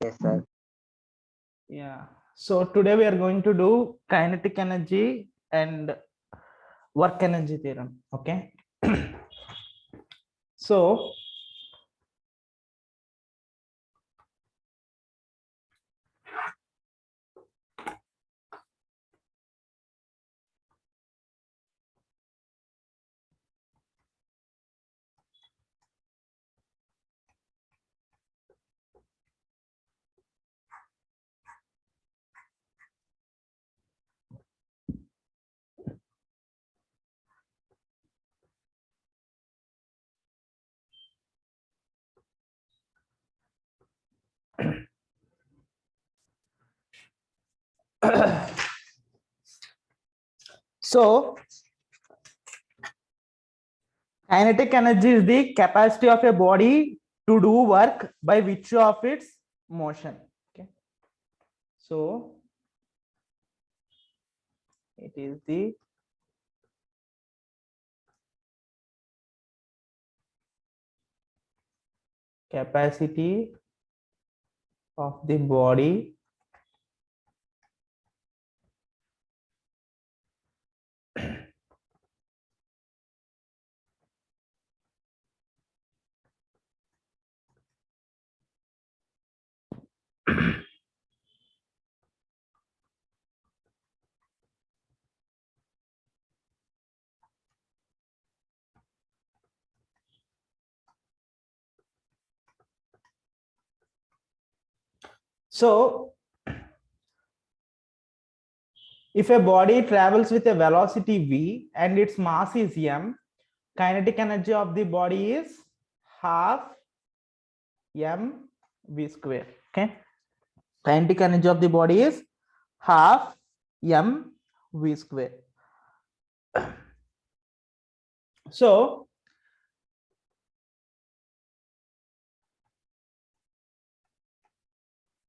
Yes, sir. Yeah. So today we are going to do kinetic energy and work energy theorem. Okay. So so kinetic energy is the capacity of a body to do work by virtue of its motion. Okay. So it is the capacity of the body so if a body travels with a velocity v and its mass is m, kinetic energy of the body is half m v square. Okay. Kinetic energy of the body is half m v square. So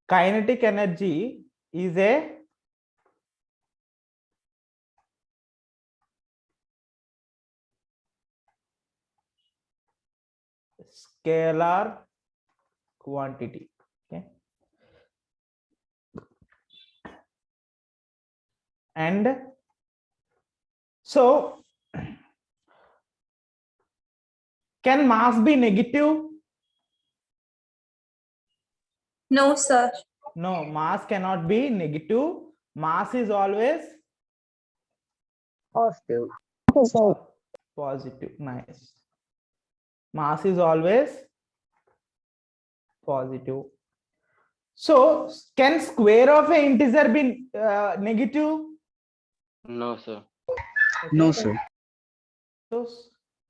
kinetic energy is a scalar quantity. Okay. And so can mass be negative? No, sir. No, mass cannot be negative. Mass is always Positive. positive. Nice. Mass is always positive. So can square of an integer be negative? No, sir. Okay. No, sir. So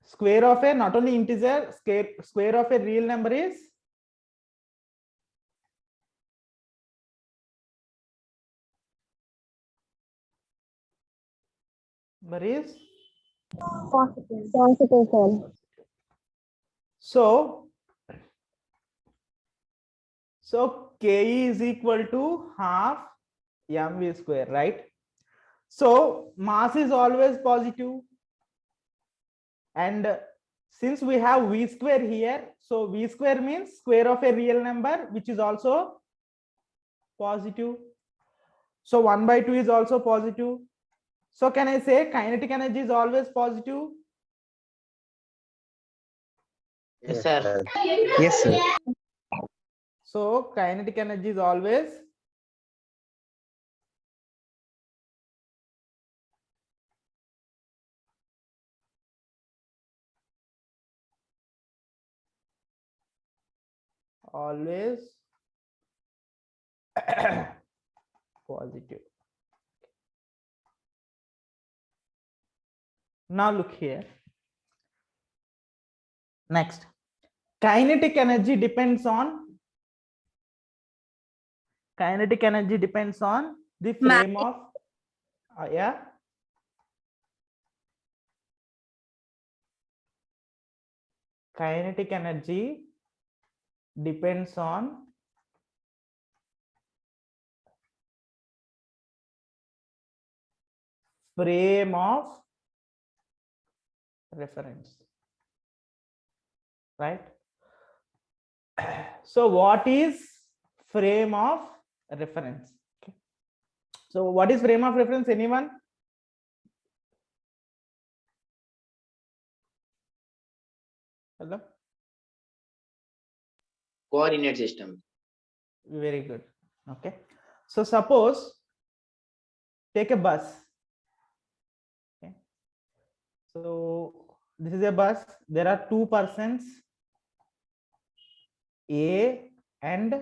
square of a not only integer, square of a real number is Positive, sir. So Ke is equal to half mv square, right? So mass is always positive, and since we have v square here, so v square means square of a real number which is also positive. So 1 by 2 is also positive. So can I say kinetic energy is always positive? Yes, sir. Yes, sir. So kinetic energy is always positive. Now look here. Next, kinetic energy depends on the frame of yeah. Kinetic energy depends on frame of reference, right? So what is frame of reference. Okay. So what is frame of reference? Anyone? Hello? Coordinate system. Very good. Okay. So suppose take a bus. Okay. So this is a bus. There are two persons, A and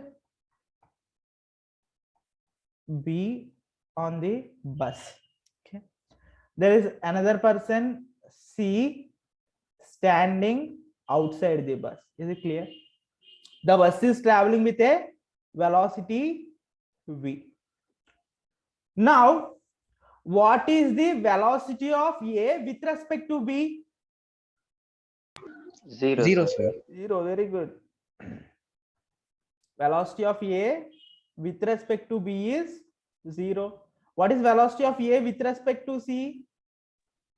B on the bus. Okay. There is another person, C, standing outside the bus. Is it clear? The bus is traveling with a velocity v. Now, what is the velocity of A with respect to B? 0, Zero, sir. sir. 0. Very good. Velocity of A with respect to B is 0. What is velocity of A with respect to C?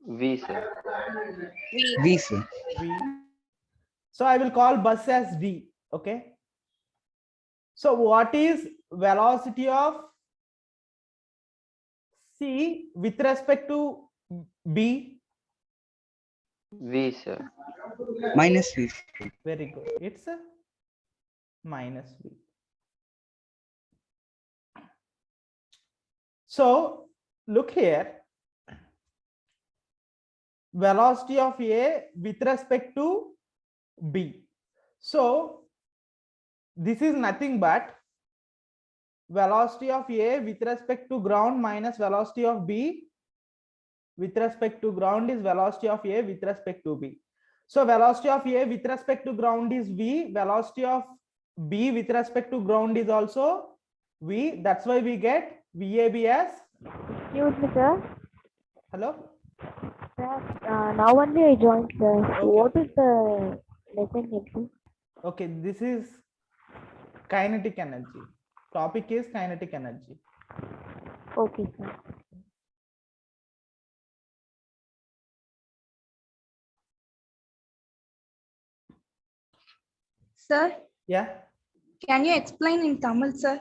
V, sir. V, sir. V. So I will call bus as D. Okay. So what is velocity of C with respect to B? V, sir. Minus V. Very good. It's a minus V. So look here. Velocity of A with respect to B. So this is nothing but velocity of A with respect to ground minus velocity of B with respect to ground is velocity of A with respect to B. So velocity of A with respect to ground is V. Velocity of B with respect to ground is also V. That's why we get VAB as. Excuse me, sir. Hello. Sir, now only I joined, sir. Okay. What is the lesson name? Okay, this is kinetic energy. Topic is kinetic energy. Okay, sir. Sir, Yeah. can you explain in Tamil, sir?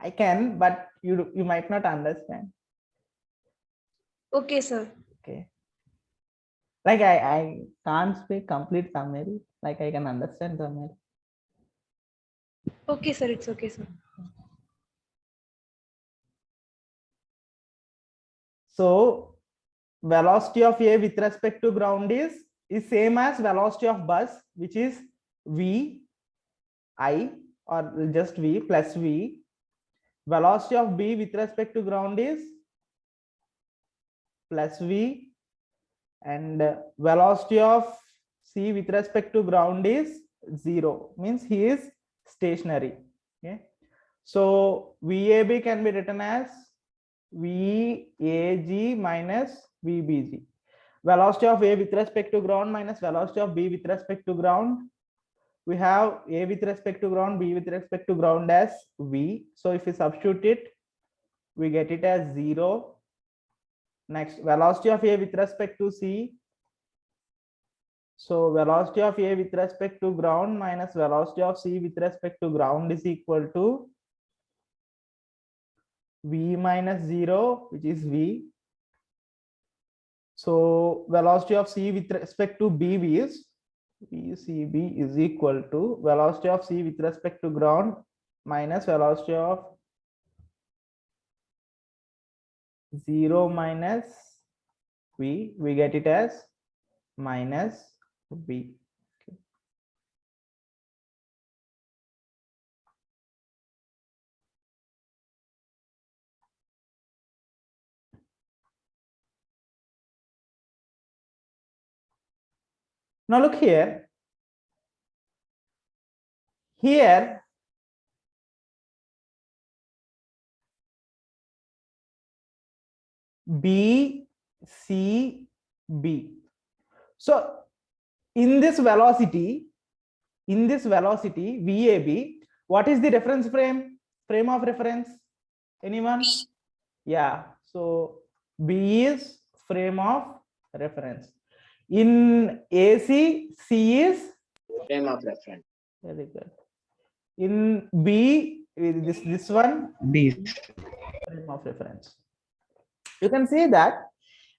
I can, but you might not understand. Okay, sir. Okay. Like I can't speak complete Tamil. Like I can understand Tamil. Okay, sir. It's okay, sir. So velocity of A with respect to ground is same as velocity of bus, which is V I or just V plus V. Velocity of B with respect to ground is plus V, and velocity of C with respect to ground is 0, means he is stationary. Okay. So VAB can be written as VAG minus VBG. Velocity of A with respect to ground minus velocity of B with respect to ground. We have A with respect to ground, B with respect to ground as V. So if we substitute it, we get it as 0. Next, velocity of A with respect to C. So velocity of A with respect to ground minus velocity of C with respect to ground is equal to V minus 0, which is V. So velocity of C with respect to BV is VCB is equal to velocity of C with respect to ground minus velocity of 0 minus V. We get it as minus V. Okay. Now look here. Here B, C, B. So in this velocity VAB, what is the reference frame? Frame of reference? Anyone? Yeah. So B is frame of reference. In AC, C is Frame of reference. very good. In B, this one, B. frame of reference. You can see that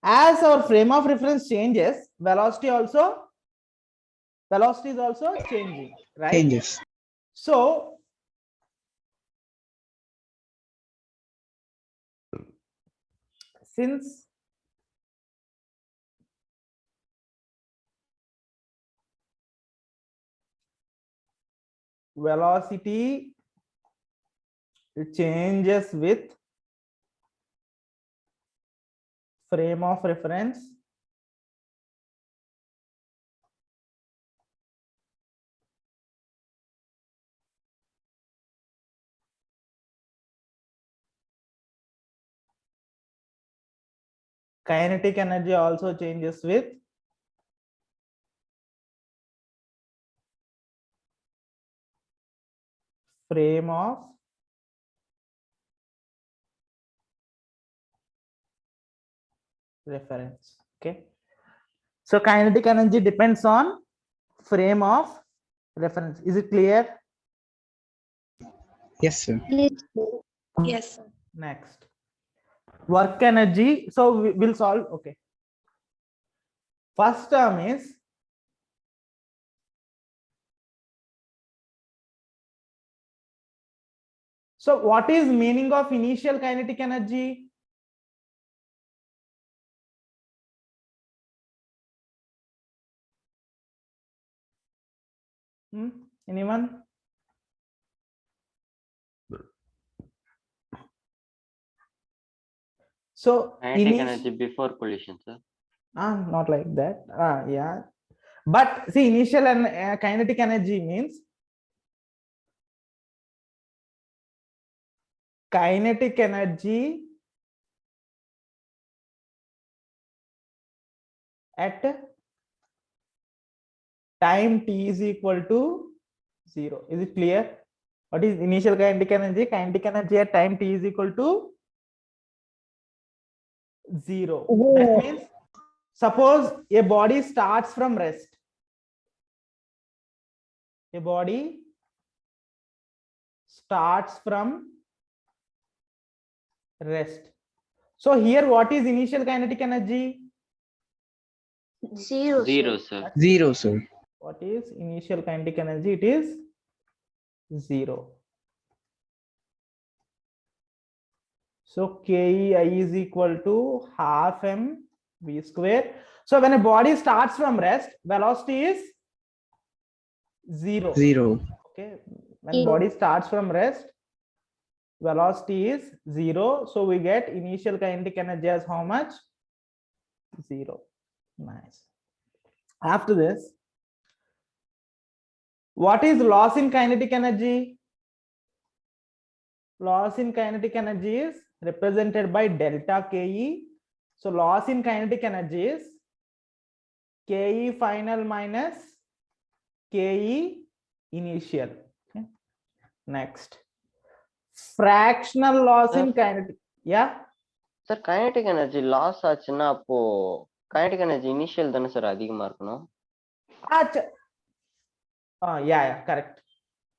as our frame of reference changes, velocity is also changing, right? Changes. So since velocity changes with frame of reference, kinetic energy also changes with frame of reference. Okay, so kinetic energy depends on frame of reference. Is it clear? Yes, sir. Yes, sir. Next, work energy. So we'll solve. Okay, first term is so what is meaning of initial kinetic energy? Anyone? So Kinetic energy before collision, sir. not like that. Yeah, but see, initial and kinetic energy means kinetic energy at time t is equal to 0. Is it clear? What is initial kinetic energy? Kinetic energy at time t is equal to 0. That means suppose a body starts from rest. A body starts from rest. So here what is initial kinetic energy? Zero, sir. 0, sir. What is initial kinetic energy? It is 0. So KEI is equal to half mv square. So when a body starts from rest, velocity is 0. 0. Okay, when body starts from rest, velocity is 0. So we get initial kinetic energy as how much? 0. Nice. After this, what is loss in kinetic energy? Loss in kinetic energy is represented by delta Ke. So loss in kinetic energy is Ke final minus Ke initial. Okay. Next, fractional loss in kinetic. Yeah. Sir, kinetic energy loss ஆச்சுன்னா அப்போ kinetic energy initial தானே sir அதிகமா இருக்கணும்? Yeah, correct.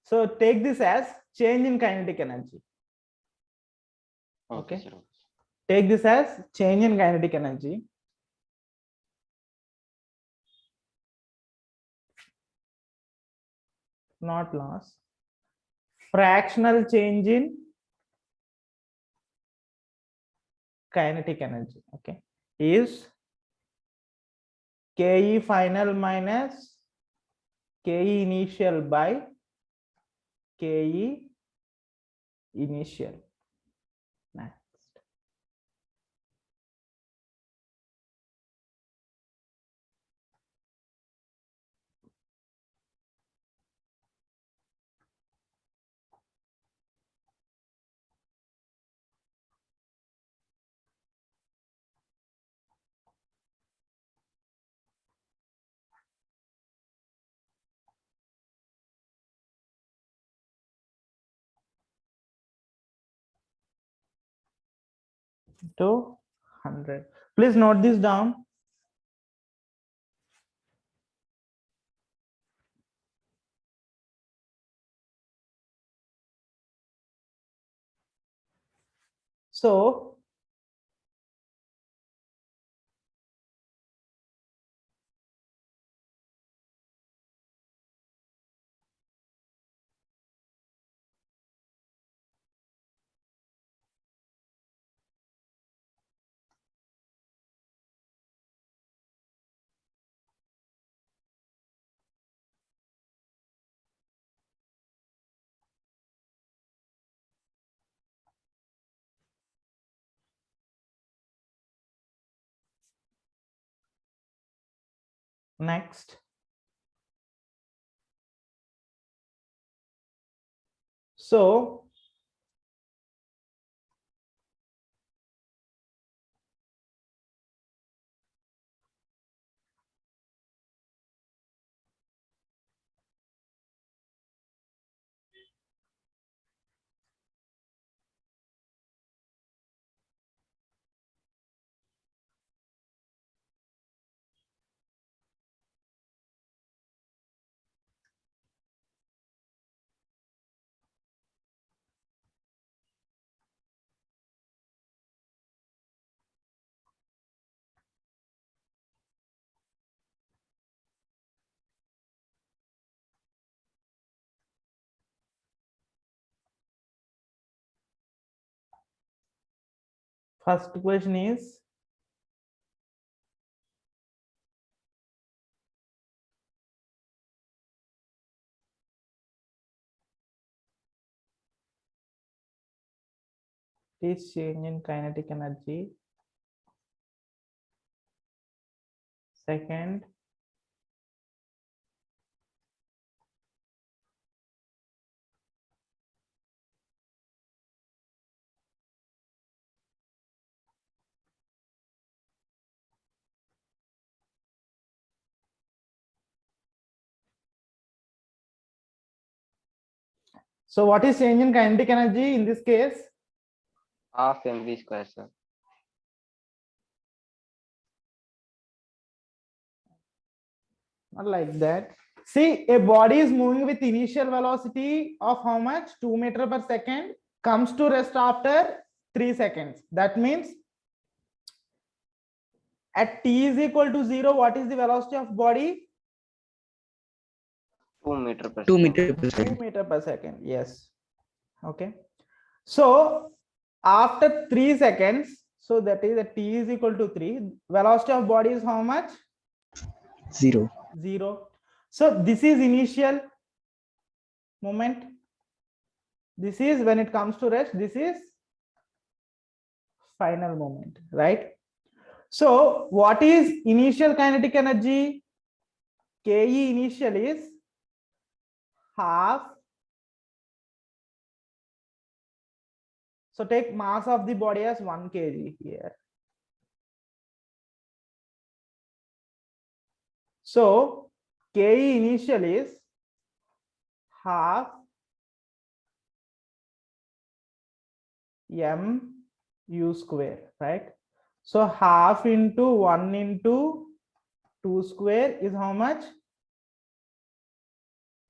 So take this as change in kinetic energy. Okay. Sir. Take this as change in kinetic energy. Not loss. Fractional change in kinetic energy. Okay. Is Ke final minus Ke initial by Ke initial. Next. To 100. Please note this down. So next, so first question is, is change in kinetic energy. Second, so what is change in kinetic energy in this case? Half mv square, sir. Not like that. See, a body is moving with initial velocity of how much? 2 meters per second, comes to rest after 3 seconds. That means at t is equal to 0, what is the velocity of body? 2 meter per 2 second. meter per 2 second. meters per second. Yes. Okay. So after 3 seconds, so that is that t is equal to 3. Velocity of body is how much? 0. 0. So this is initial moment. This is when it comes to rest. This is final moment, right? So what is initial kinetic energy? Ke initial is half. So take mass of the body as 1 kg here. So Ke initial is half mu square, right? So half into 1 into 2 square is how much?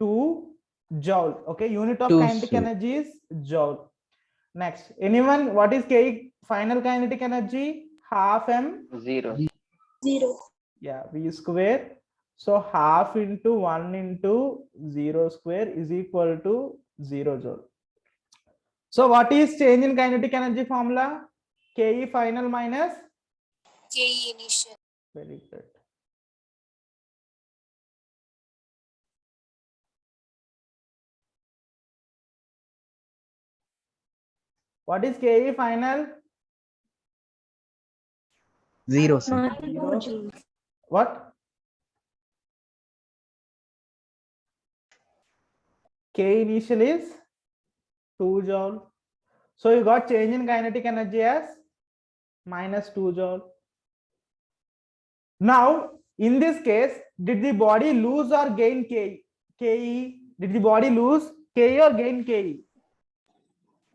2 joule. Okay, unit of 2 kinetic joule. energy is joule. Next, anyone, what is K final kinetic energy? Half m, 0. 0. yeah, v square. So half into 1 into 0 square is equal to 0 joule. So what is change in kinetic energy formula? Ke final minus Ke initial. very good. What is Ke final? 0, sir. 92 joules. What? K initial is 2 joule. So you got change in kinetic energy as minus 2 joule. Now, in this case, did the body lose or gain Ke? Did the body lose Ke or gain Ke?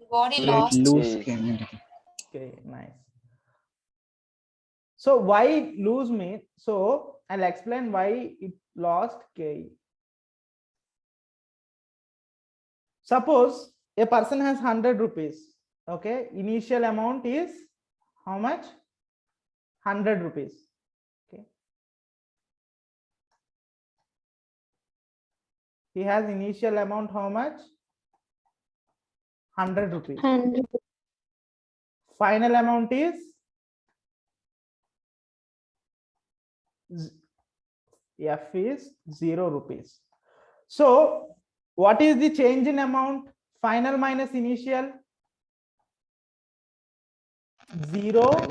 The body Lose lost. Lose Ke. kinetic. Okay, nice. So why lose mean? So I'll explain why it lost Ke. Suppose a person has 100 rupees. Okay, initial amount is how much? 100 rupees. Okay, he has initial amount how much? 100 rupees. 100. Final amount is F is 0 rupees. So what is the change in amount? Final minus initial? 0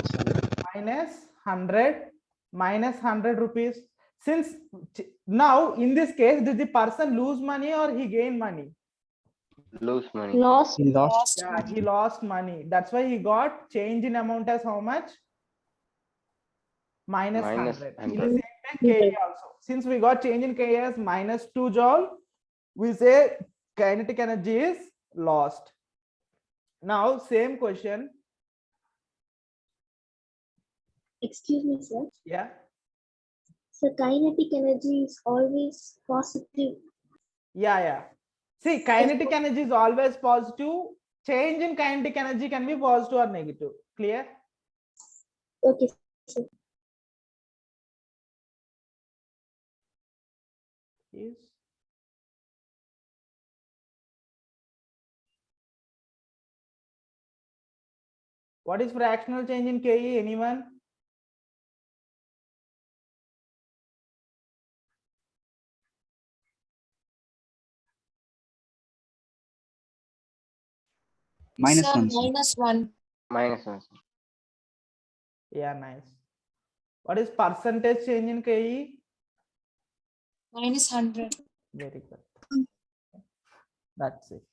minus 100 minus 100 rupees. Since now in this case, did the person lose money or he gain money? Lose money. Lost. He lost. Yeah, he lost money. That's why he got change in amount as how much? Minus Minus 100. 100. In the same way, Ka also. Since we got change in Ka as minus 2 joule, we say kinetic energy is lost. Now, same question. Excuse me, sir. Yeah. So kinetic energy is always positive. Yeah. See, kinetic energy is always positive. Change in kinetic energy can be positive or negative. Clear? Okay, sir. Yes. What is fractional change in Ke? Anyone? Minus Sir, 1, sir. -1. -1. Yeah, nice. What is percentage change in Ke? -100. Very good. That's it.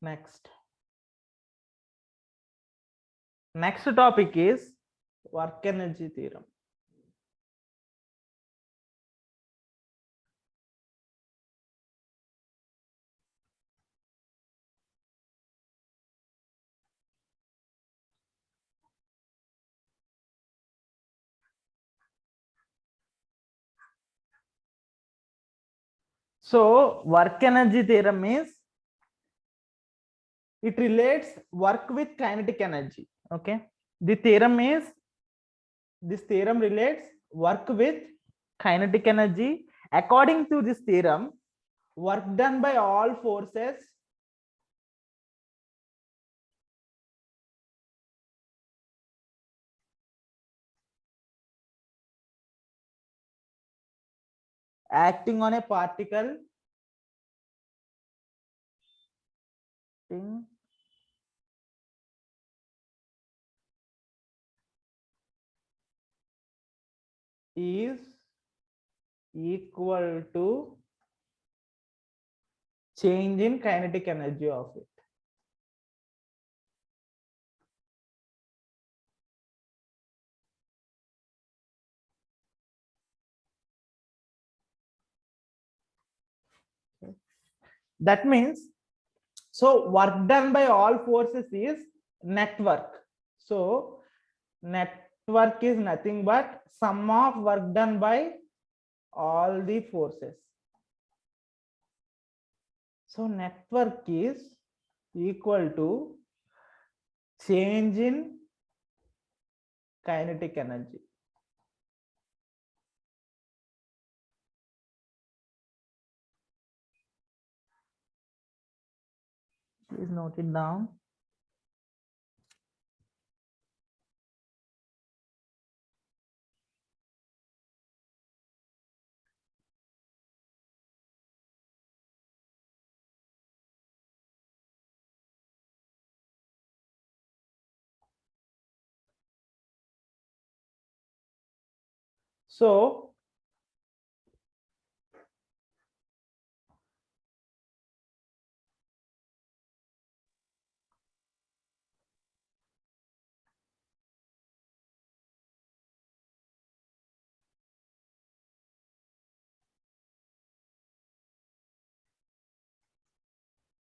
Next. Next topic is work energy theorem. So work energy theorem is, it relates work with kinetic energy. Okay. The theorem is, this theorem relates work with kinetic energy. According to this theorem, work done by all forces acting on a particle is equal to change in kinetic energy of it. That means, so work done by all forces is network. So network is nothing but sum of work done by all the forces. So network is equal to change in kinetic energy. Please note it down.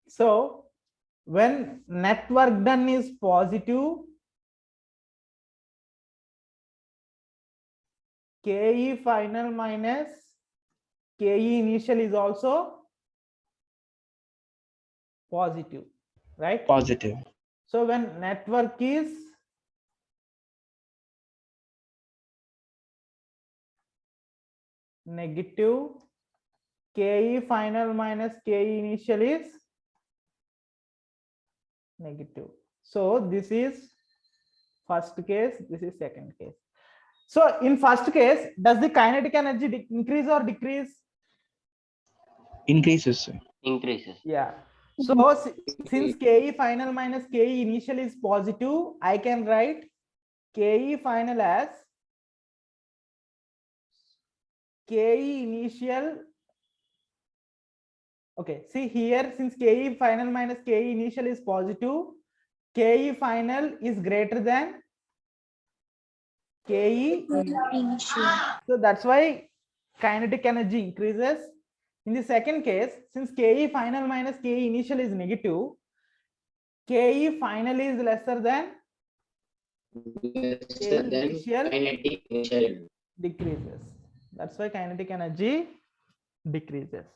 So when net work done is positive, Ke final minus Ke initial is also positive, right? Positive. So when network is negative, Ke final minus Ke initial is negative. So this is first case, this is second case. So in first case, does the kinetic energy increase or decrease? Increases, sir. Increases. Yeah. So since Ke final minus Ke initial is positive, I can write Ke final as Ke initial. Okay, see here, since Ke final minus Ke initial is positive, Ke final is greater than Ke Initial. So that's why kinetic energy increases. In the second case, since Ke final minus Ke initial is negative, Ke final is lesser than Ke initial decreases. That's why kinetic energy decreases.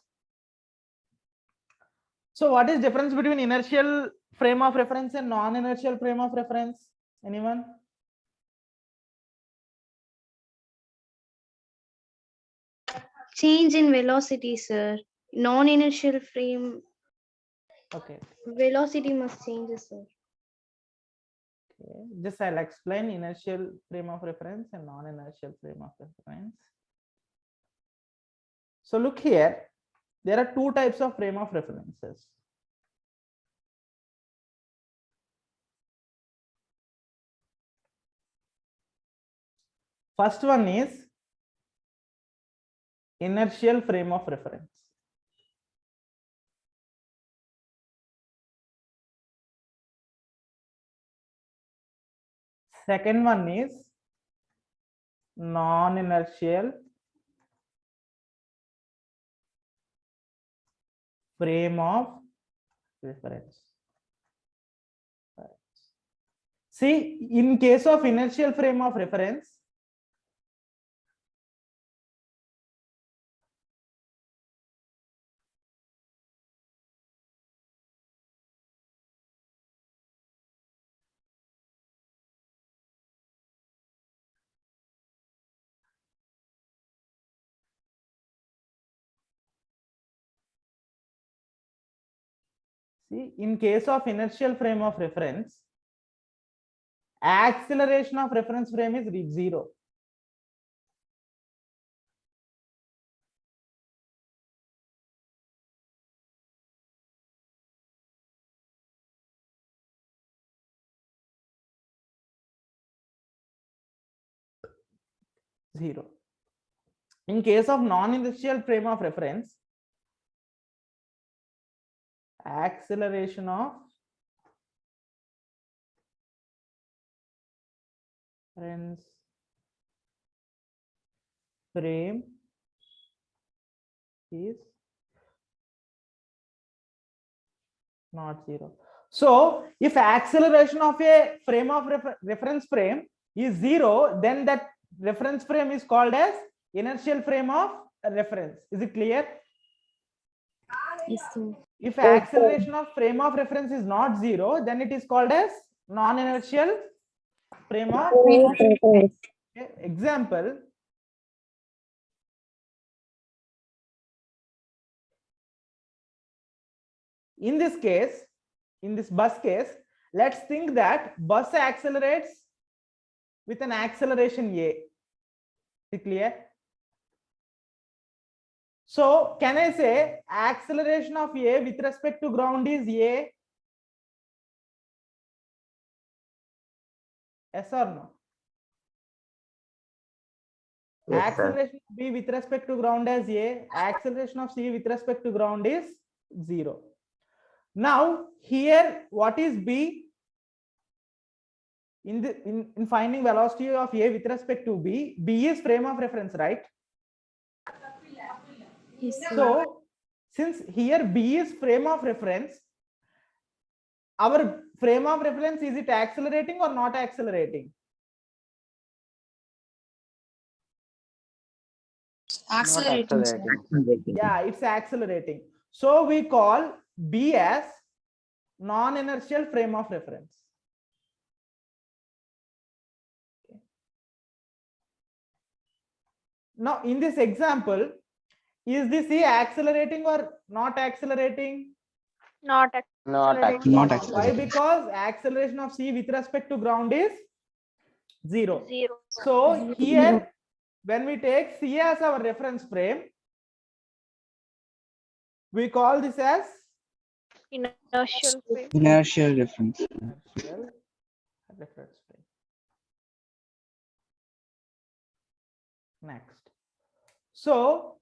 So what is difference between inertial frame of reference and non-inertial frame of reference? Anyone? Change in velocity, sir. Non-inertial frame Okay. velocity must change, sir. Okay. Just I'll explain inertial frame of reference and non-inertial frame of reference. So look here, there are two types of frame of references. First one is inertial frame of reference. Second one is non-inertial frame of reference. See, in case of inertial frame of reference, see, in case of inertial frame of reference, acceleration of reference frame is 0. Zero. In case of non-inertial frame of reference, acceleration of reference frame is not 0. So if acceleration of a frame of reference frame is 0, then that reference frame is called as inertial frame of reference. Is it clear? Yes, sir. If acceleration of frame of reference is not 0, then it is called as non-inertial frame of reference. Okay. Example, in this case, in this bus case, let's think that bus accelerates with an acceleration a. Is it clear? So can I say acceleration of a with respect to ground is a? Yes or no? Yes, sir. Acceleration of b with respect to ground as a, acceleration of c with respect to ground is 0. Now here, what is b? In finding velocity of a with respect to b, b is frame of reference, right? Yes, sir. So since here b is frame of reference, our frame of reference, is it accelerating or not accelerating? Accelerating. Sir. Yeah, it's accelerating. So we call b as non-inertial frame of reference. Okay. Now, in this example, is the C accelerating or not accelerating? Not Not accelerating. Not Why? accelerating. Because acceleration of C with respect to ground is 0. 0. So here, when we take C as our reference frame, we call this as Inertial frame. Inertial reference. inertial reference frame. Next. So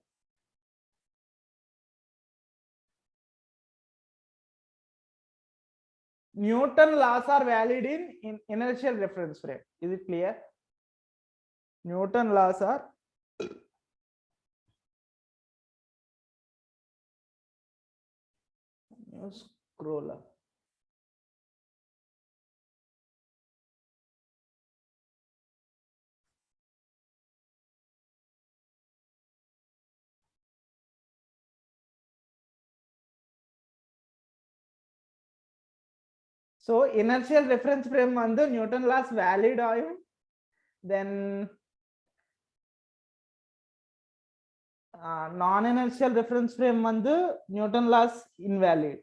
Newton laws are valid in inertial reference frame. Is it clear? Newton laws are scroll up. So inertial reference frame mandu Newton laws valid ayum, then non-inertial reference frame mandu Newton laws invalid.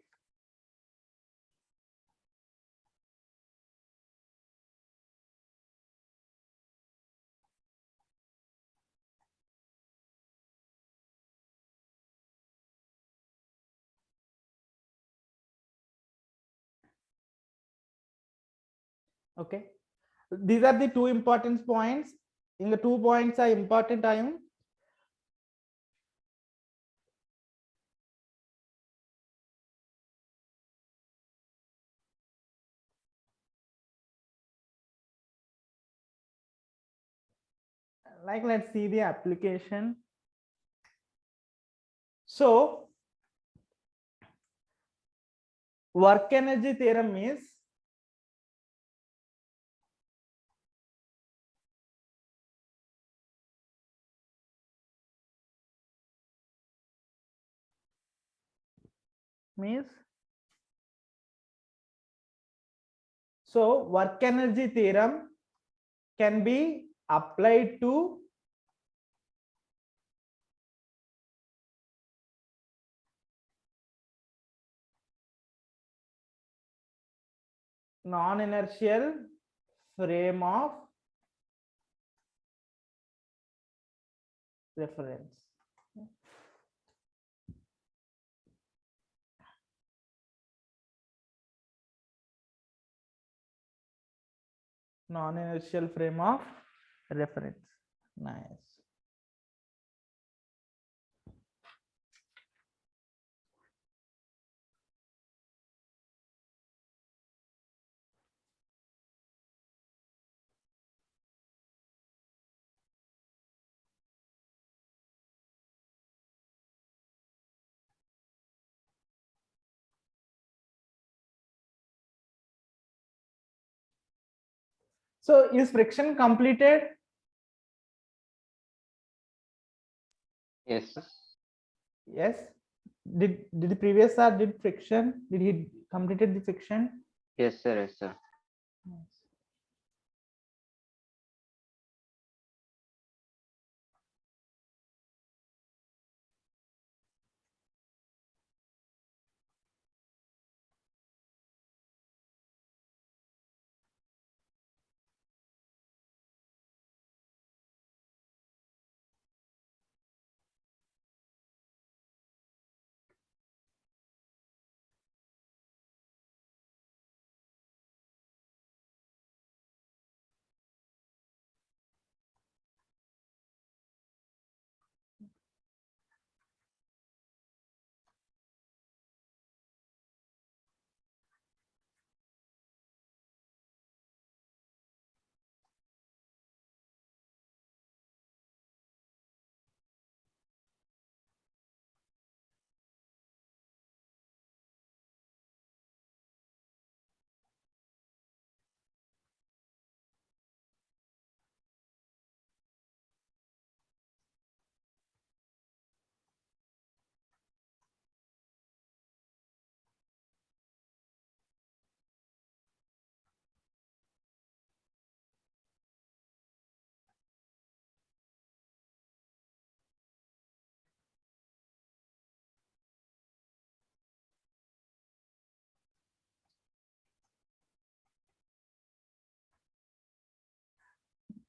Okay, these are the two important points. In the 2 points are important time. Like, let's see the application. So work energy theorem is so work energy theorem can be applied to non-inertial frame of reference. Non-inertial frame of reference. Nice. So is friction completed? Yes. Yes. Did the previous sir did friction? Did he completed the friction? Yes, sir. Yes, sir. Nice.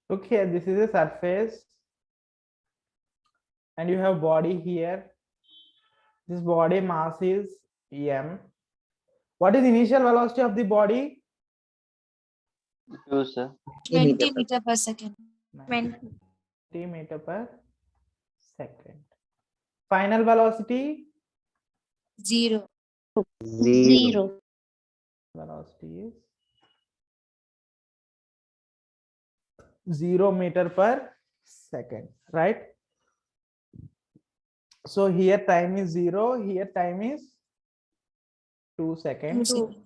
Okay, this is a surface and you have body here. This body mass is m. What is initial velocity of the body? 2, sir. 20 meter per second. 20. 20 meter per second. Final velocity? 0. 0. Velocity is 0 meter per second, right? So here time is 0, here time is 2 seconds. 2 seconds.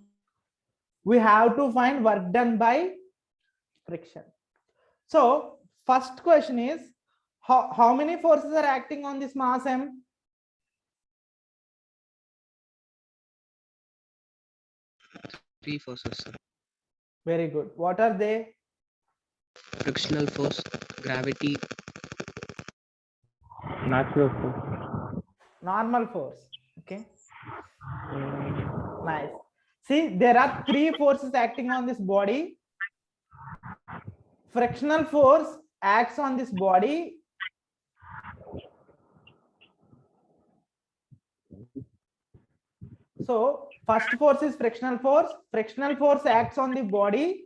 We have to find work done by friction. So first question is, how many forces are acting on this mass m? Three forces, sir. Very good. What are they? Frictional force, gravity, Natural force. Normal force. Okay. Nice. See, there are three forces acting on this body. Frictional force acts on this body. So first force is frictional force. Frictional force acts on the body,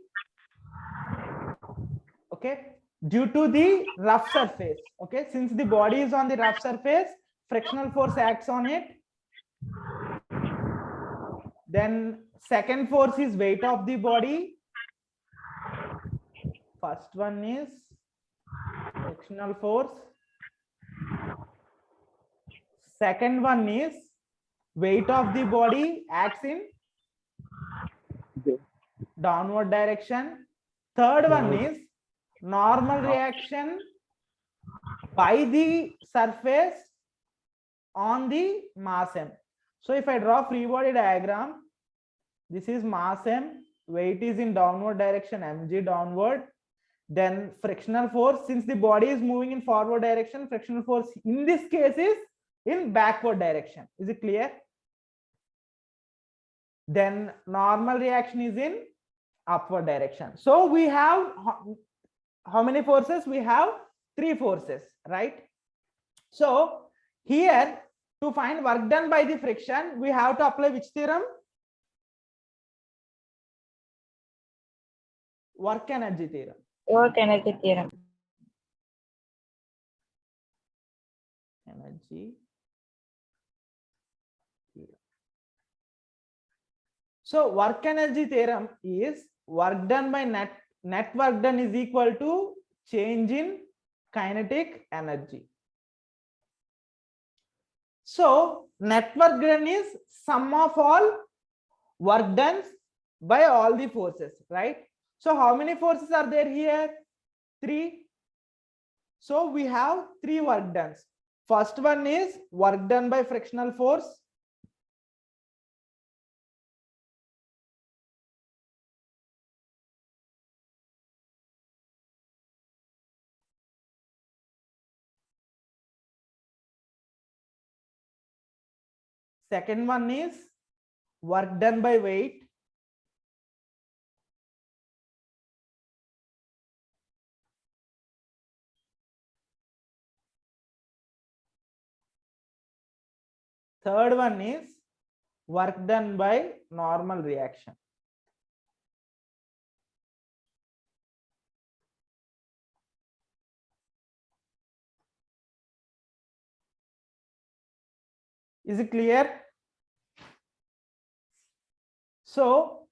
okay, due to the rough surface. Okay, since the body is on the rough surface, frictional force acts on it. Then second force is weight of the body. First one is frictional force. Second one is weight of the body acts in downward direction. Third one is normal reaction by the surface on the mass m. So if I draw free body diagram, this is mass m, weight is in downward direction, mg downward. Then frictional force, since the body is moving in forward direction, frictional force in this case is in backward direction. Is it clear? Then normal reaction is in upward direction. So we have how many forces? We have three forces, right? So here, to find work done by the friction, we have to apply which theorem? Work energy theorem. Work energy theorem. Energy. So work energy theorem is work done by net work done is equal to change in kinetic energy. So net work done is sum of all work done by all the forces, right? So how many forces are there here? 3. So we have 3 work done. First one is work done by frictional force. Second one is work done by weight. Third one is work done by normal reaction. Is it clear? So,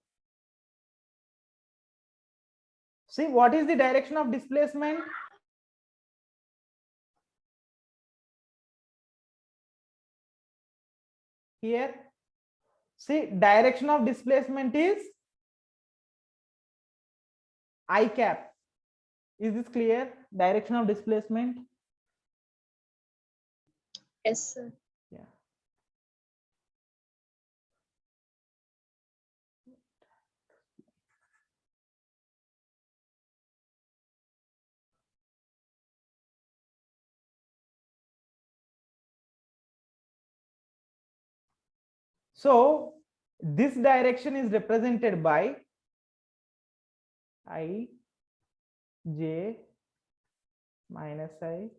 see, what is the direction of displacement? Here, see, direction of displacement is I cap. Is this clear? Direction of displacement? Yes, sir. Yeah. So this direction is represented by I, J, minus I.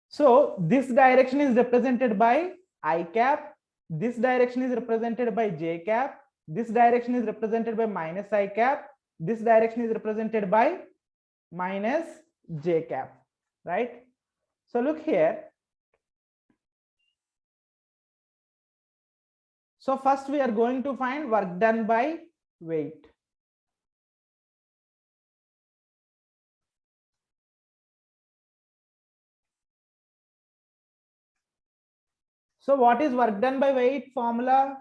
So this direction is represented by I cap. This direction is represented by J cap. This direction is represented by minus I cap. This direction is represented by minus J cap, right? So look here. So first we are going to find work done by weight. So what is work done by weight formula?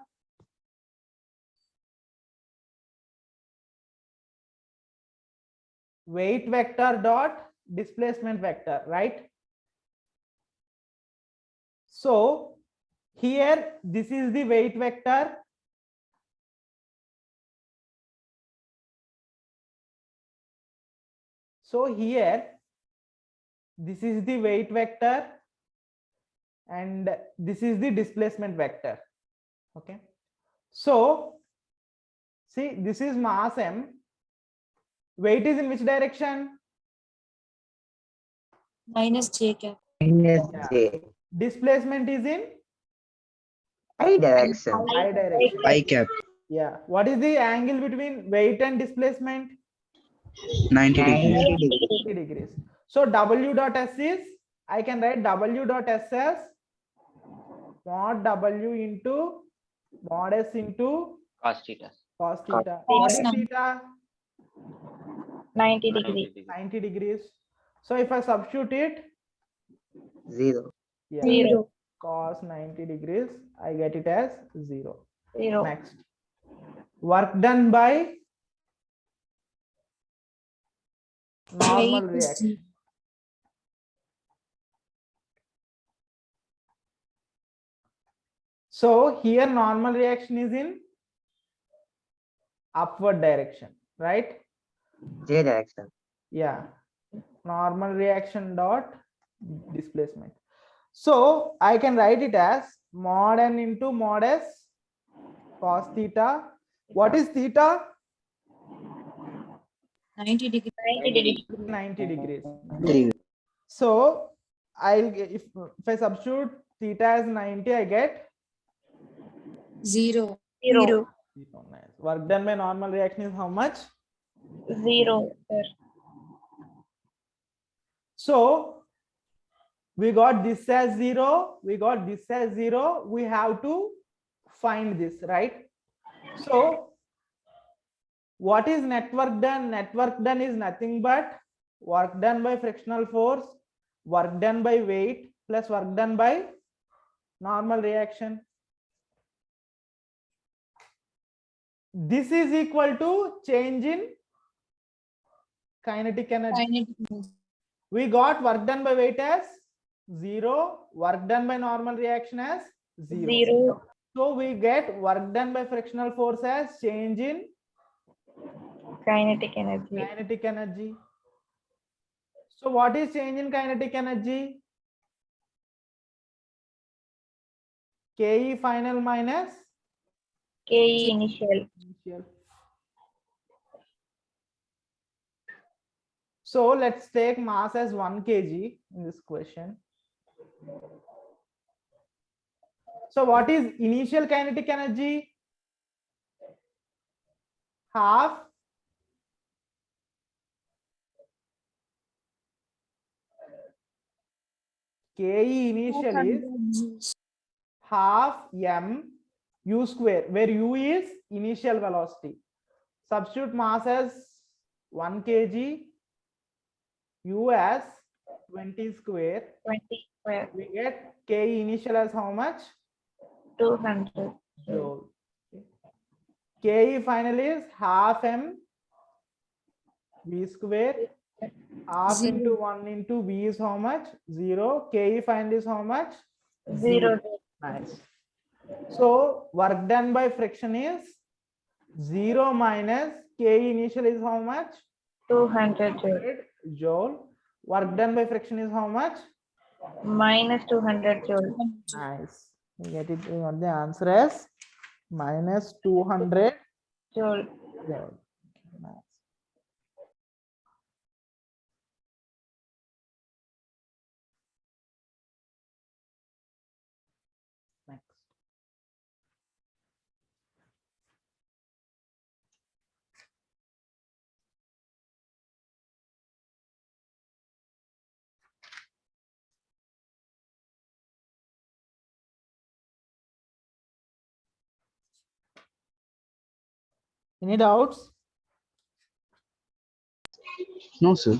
Weight vector dot displacement vector, right? So here this is the weight vector. So here this is the weight vector and this is the displacement vector. Okay. So see, this is mass m. Weight is in which direction? Minus J cap. Minus J. Displacement is in I direction. I direction. I cap. Yeah. What is the angle between weight and displacement? 90 degrees. 90 degrees. 90 degrees. So W dot S is, I can write W dot S as mod W into mod S into Cos theta. cos theta. What is Cos theta? 90 degrees. 90 degrees. So if I substitute it, 0. yeah, 0. cos 90 degrees, I get it as 0. 0. Next, work done by normal Weight is reaction. zero. So here normal reaction is in upward direction, right? J direction. Yeah, normal reaction dot displacement. So I can write it as mod n into mod s cos theta. What is theta? 90 degree. 90 degrees. 90 degrees. 3. So if I substitute theta as 90, I get 0. 0. work done by normal reaction is how much? 0. Sir. So we got this as 0, we got this as 0. We have to find this, right? So what is net work done? Net work done is nothing but work done by frictional force, work done by weight, plus work done by normal reaction. This is equal to change in kinetic energy. Kinetic energy. We got work done by weight as 0, work done by normal reaction as 0. 0. So we get work done by frictional force as change in Kinetic energy. kinetic energy. So what is change in kinetic energy? Ke final minus Ke initial. initial. So let's take mass as 1 kg in this question. So what is initial kinetic energy? Half Ke initial is 200 joules. half m u square, where u is initial velocity. Substitute mass as 1 kg, u as 20 square. 20 square. We get Ke initial as how much? 200. Joule. Ke final is half m v square. Half Zero. into 1 into v is how much? 0. Ke final is how much? 0. Nice. So work done by friction is 0 minus Ke initial is how much? 200 joule. 100 joule. Work done by friction is how much? Minus 200 joule. Nice. We get it. We got the answer as minus 200 Joule. joule. Nice. Any doubts? No, sir.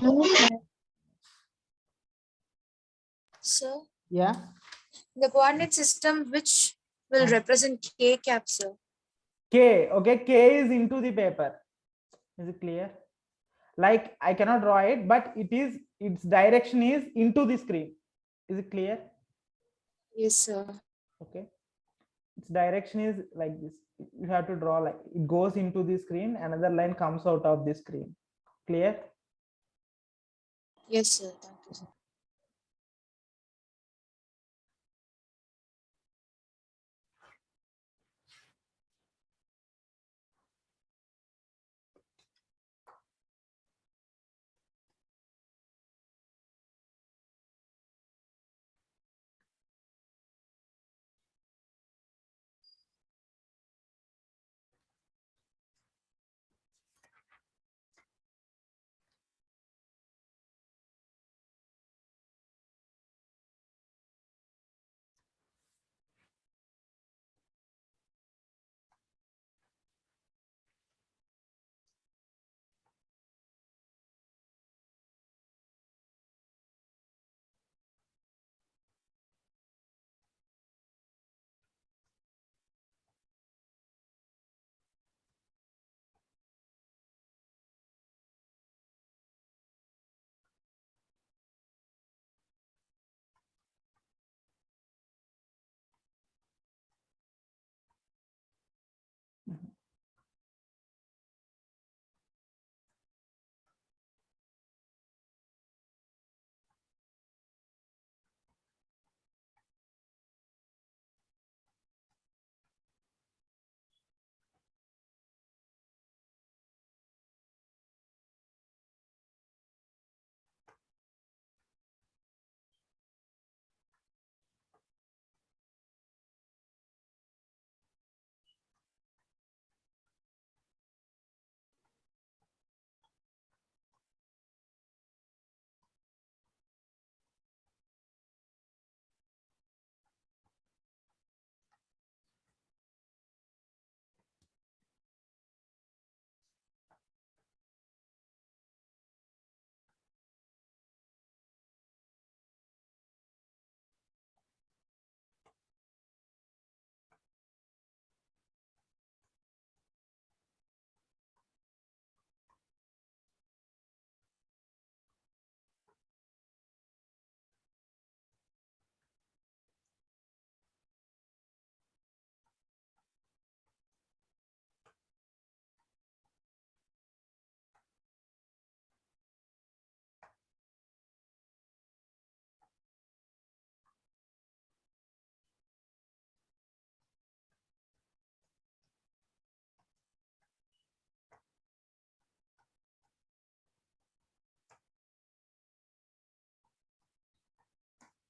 Sir, Yeah. the coordinate system which will represent k cap, sir. K. Okay. K is into the paper. Is it clear? Like I cannot draw it, but its direction is into the screen. Is it clear? Yes, sir. Okay. Its direction is like this. You have to draw like it goes into the screen, another line comes out of the screen. Clear? Yes, sir. Thank you, sir.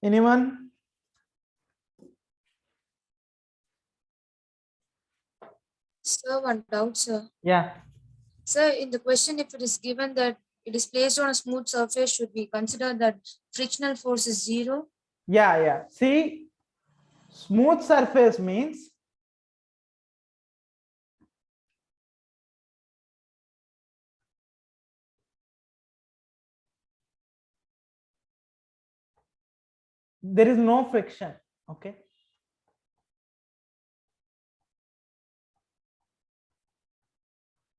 Anyone? Sir, one doubt, sir. Yeah. Sir, in the question, if it is given that it is placed on a smooth surface, should we consider that frictional force is 0? Yeah. See, smooth surface means there is no friction. Okay.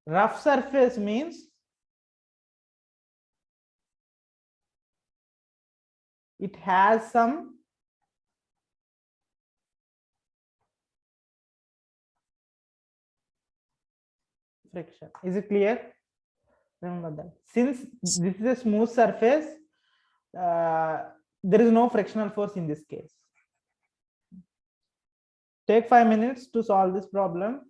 Rough surface means it has some friction. Is it clear? Remember that. Since this is a smooth surface, there is no frictional force in this case. Take 5 minutes to solve this problem.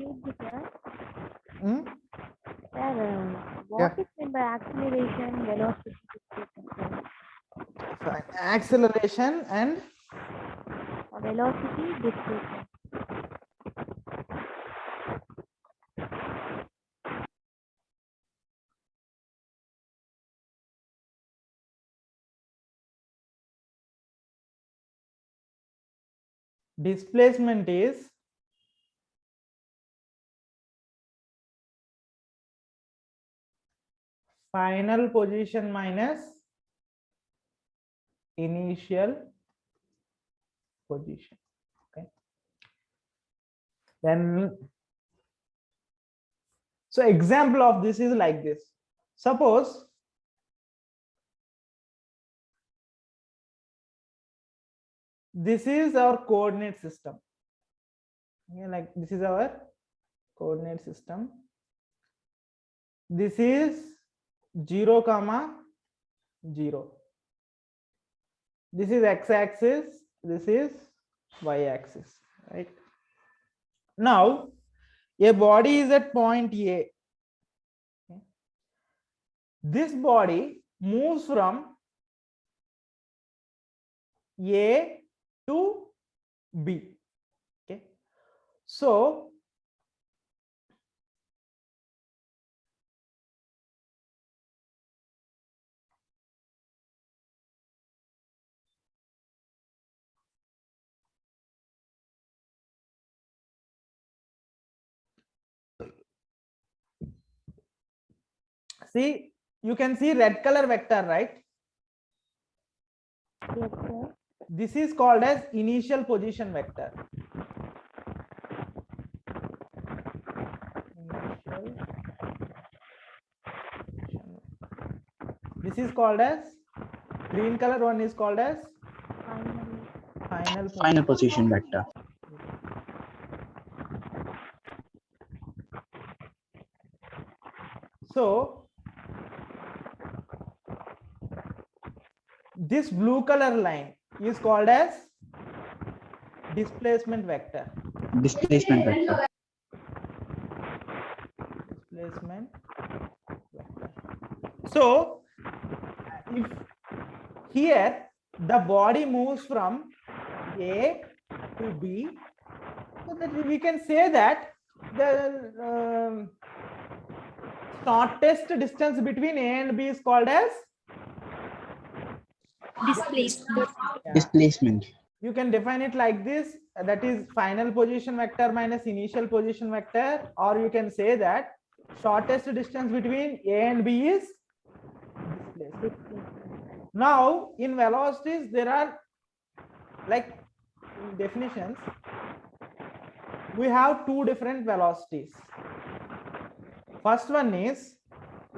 Excuse me, sir. Hmm? Sir, what is meant by acceleration, velocity, displacement? Fine. Acceleration and Velocity, displacement. displacement is final position minus initial position. Okay. Then, so example of this is like this. Suppose this is our coordinate system. Okay, like this is our coordinate system. This is 0, 0. This is x-axis, this is y-axis, right? Now, a body is at point A. Okay. This body moves from A to B. Okay. So, see, you can see red color vector, right? Yes, sir. This is called as initial position vector. Initial position. This is called as, green color one is called as Finally, Final position vector. So this blue color line is called as displacement vector. Displacement vector. Displacement vector. So if here the body moves from A to B, so that we can say that the shortest distance between A and B is called as Displacement. yeah. Displacement. You can define it like this, that is final position vector minus initial position vector, or you can say that shortest distance between A and B is displacement. Now in velocities there are, like in definitions, we have two different velocities. First one is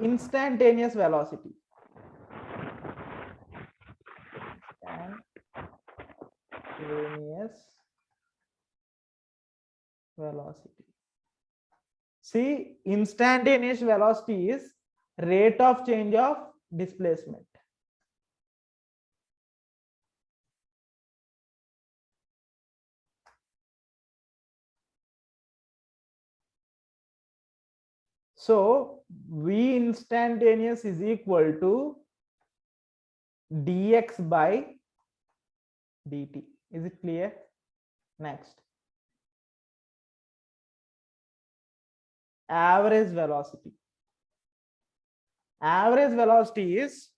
instantaneous velocity. Instantaneous velocity. See, instantaneous velocity is rate of change of displacement. So V instantaneous is equal to dx by dt. Is it clear? Next, average velocity. Average velocity is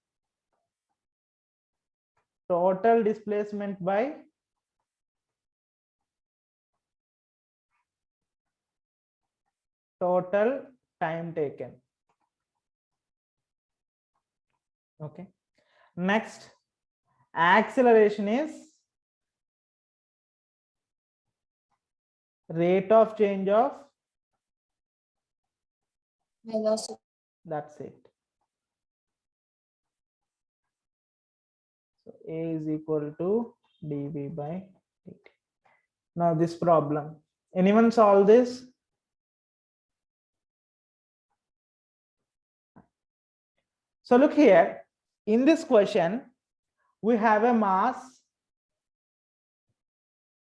total displacement by total time taken. Okay. Next, acceleration is rate of change of, Velocity. that's it. So A is equal to dv by dt. Now this problem, anyone solve this? So look here, in this question, we have a mass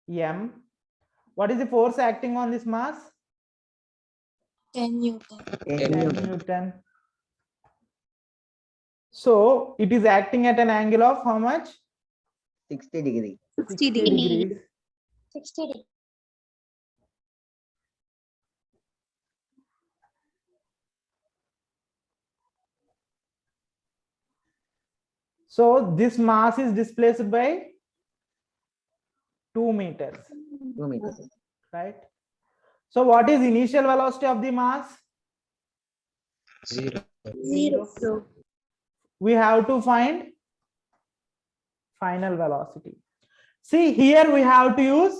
m. What is the force acting on this mass? 10 Newton. 10 10 Newton. Newton. So it is acting at an angle of how much? 60 degree. 60 degrees. 60 degrees. So this mass is displaced by 2 meters, 2 meters. right? So what is initial velocity of the mass? 0. Zero. We have to find final velocity. See, here we have to use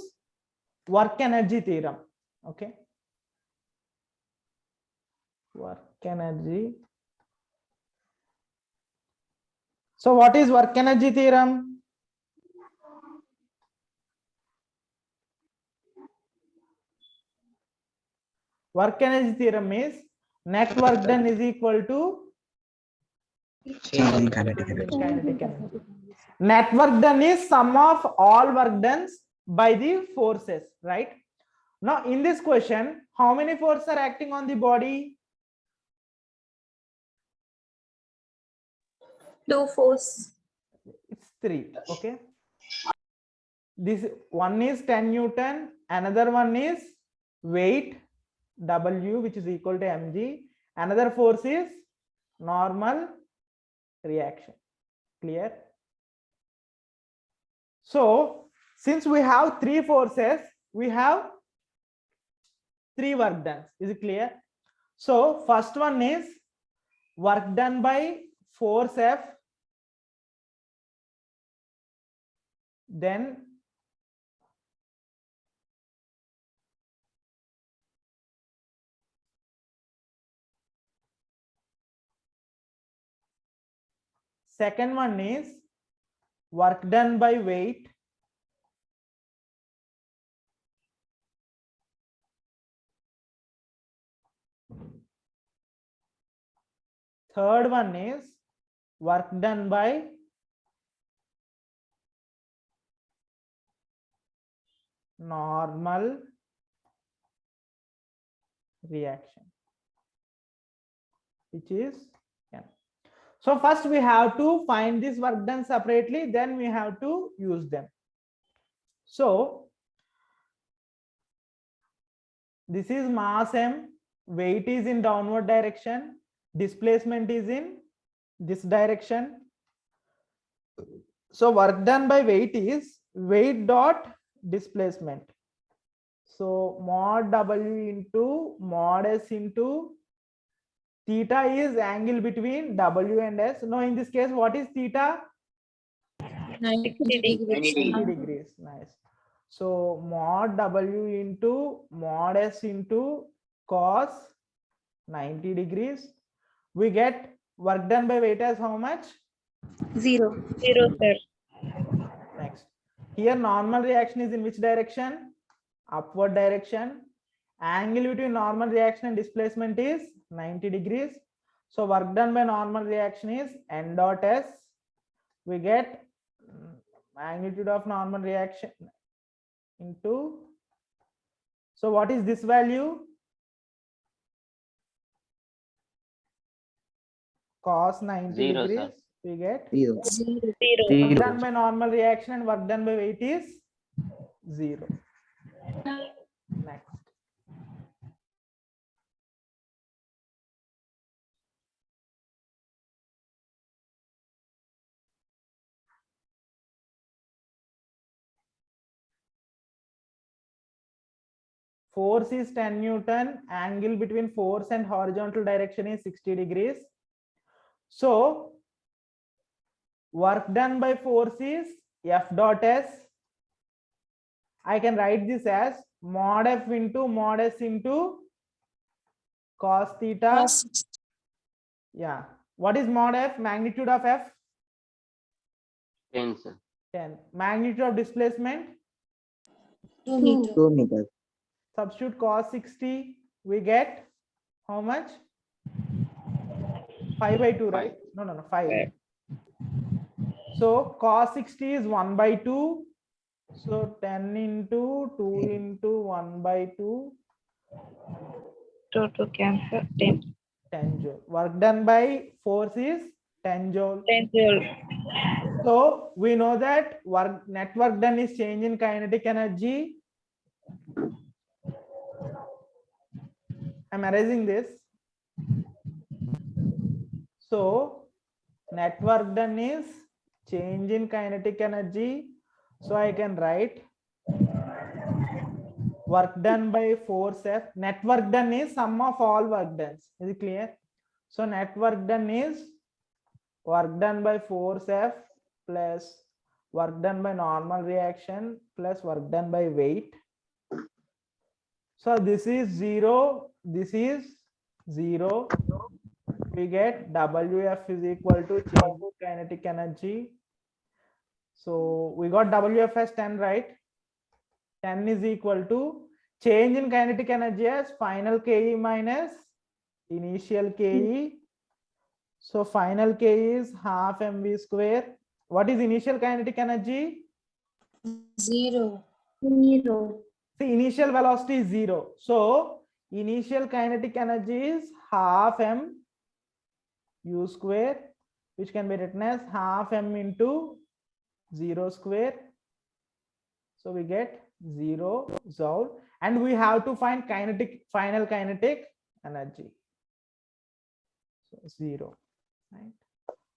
work energy theorem. Okay. Work energy. So what is work energy theorem? Work energy theorem is net work done is equal to Change in kinetic energy. kinetic energy. Net work done is sum of all work done by the forces, right? Now in this question, how many forces are acting on the body? 2 force. It's 3. Okay. This one is 10 Newton, another one is weight W, which is equal to mg. Another force is normal reaction. Clear? So since we have 3 forces, we have 3 work done. Is it clear? So first one is work done by force F, then second one is work done by weight, third one is work done by normal reaction, which is n. So first we have to find this work done separately, then we have to use them. So this is mass m, weight is in downward direction, displacement is in this direction. So work done by weight is weight dot displacement. So mod W into mod S into theta is angle between W and S. Now in this case, what is theta? 90 degrees. 90 degrees. Nice. So mod W into mod S into cos 90 degrees. We get work done by weight as how much? 0. 0, sir. Next. Here normal reaction is in which direction? Upward direction. Angle between normal reaction and displacement is 90 degrees. So work done by normal reaction is n dot S. We get magnitude of normal reaction into, so what is this value? Cos 90 Zero, degrees. sir. We get 0. work done by normal reaction and work done by weight is 0. Next. Force is 10 Newton. Angle between force and horizontal direction is 60 degrees. So work done by force is F dot S. I can write this as mod F into mod S into cos theta. Cos Yeah. What is mod F? Magnitude of F? 10, sir. 10. Magnitude of displacement? 2 meters. 2 meters. Substitute cos 60. We get how much? 5 by 2, right? No, 5. So cos 60 is 1 by 2. So 10 into 2 into 1 by 2. Total cancel 10. 10 joule. Work done by force is 10 joule. 10 joule. So we know that net work done is change in kinetic energy. I'm erasing this. So net work done is change in kinetic energy. So I can write work done by force F. Net work done is sum of all work done. Is it clear? So net work done is work done by force F plus work done by normal reaction plus work done by weight. So this is 0. This is 0. We get WF is equal to change in kinetic energy. So we got WF as 10, right? 10 is equal to change in kinetic energy as final KE minus initial KE. So final KE is half mv square. What is initial kinetic energy? 0. See, initial velocity is 0. So initial kinetic energy is half m u square, which can be written as half m into 0 square. So we get 0 joule, and we have to find final kinetic energy. So 0, right?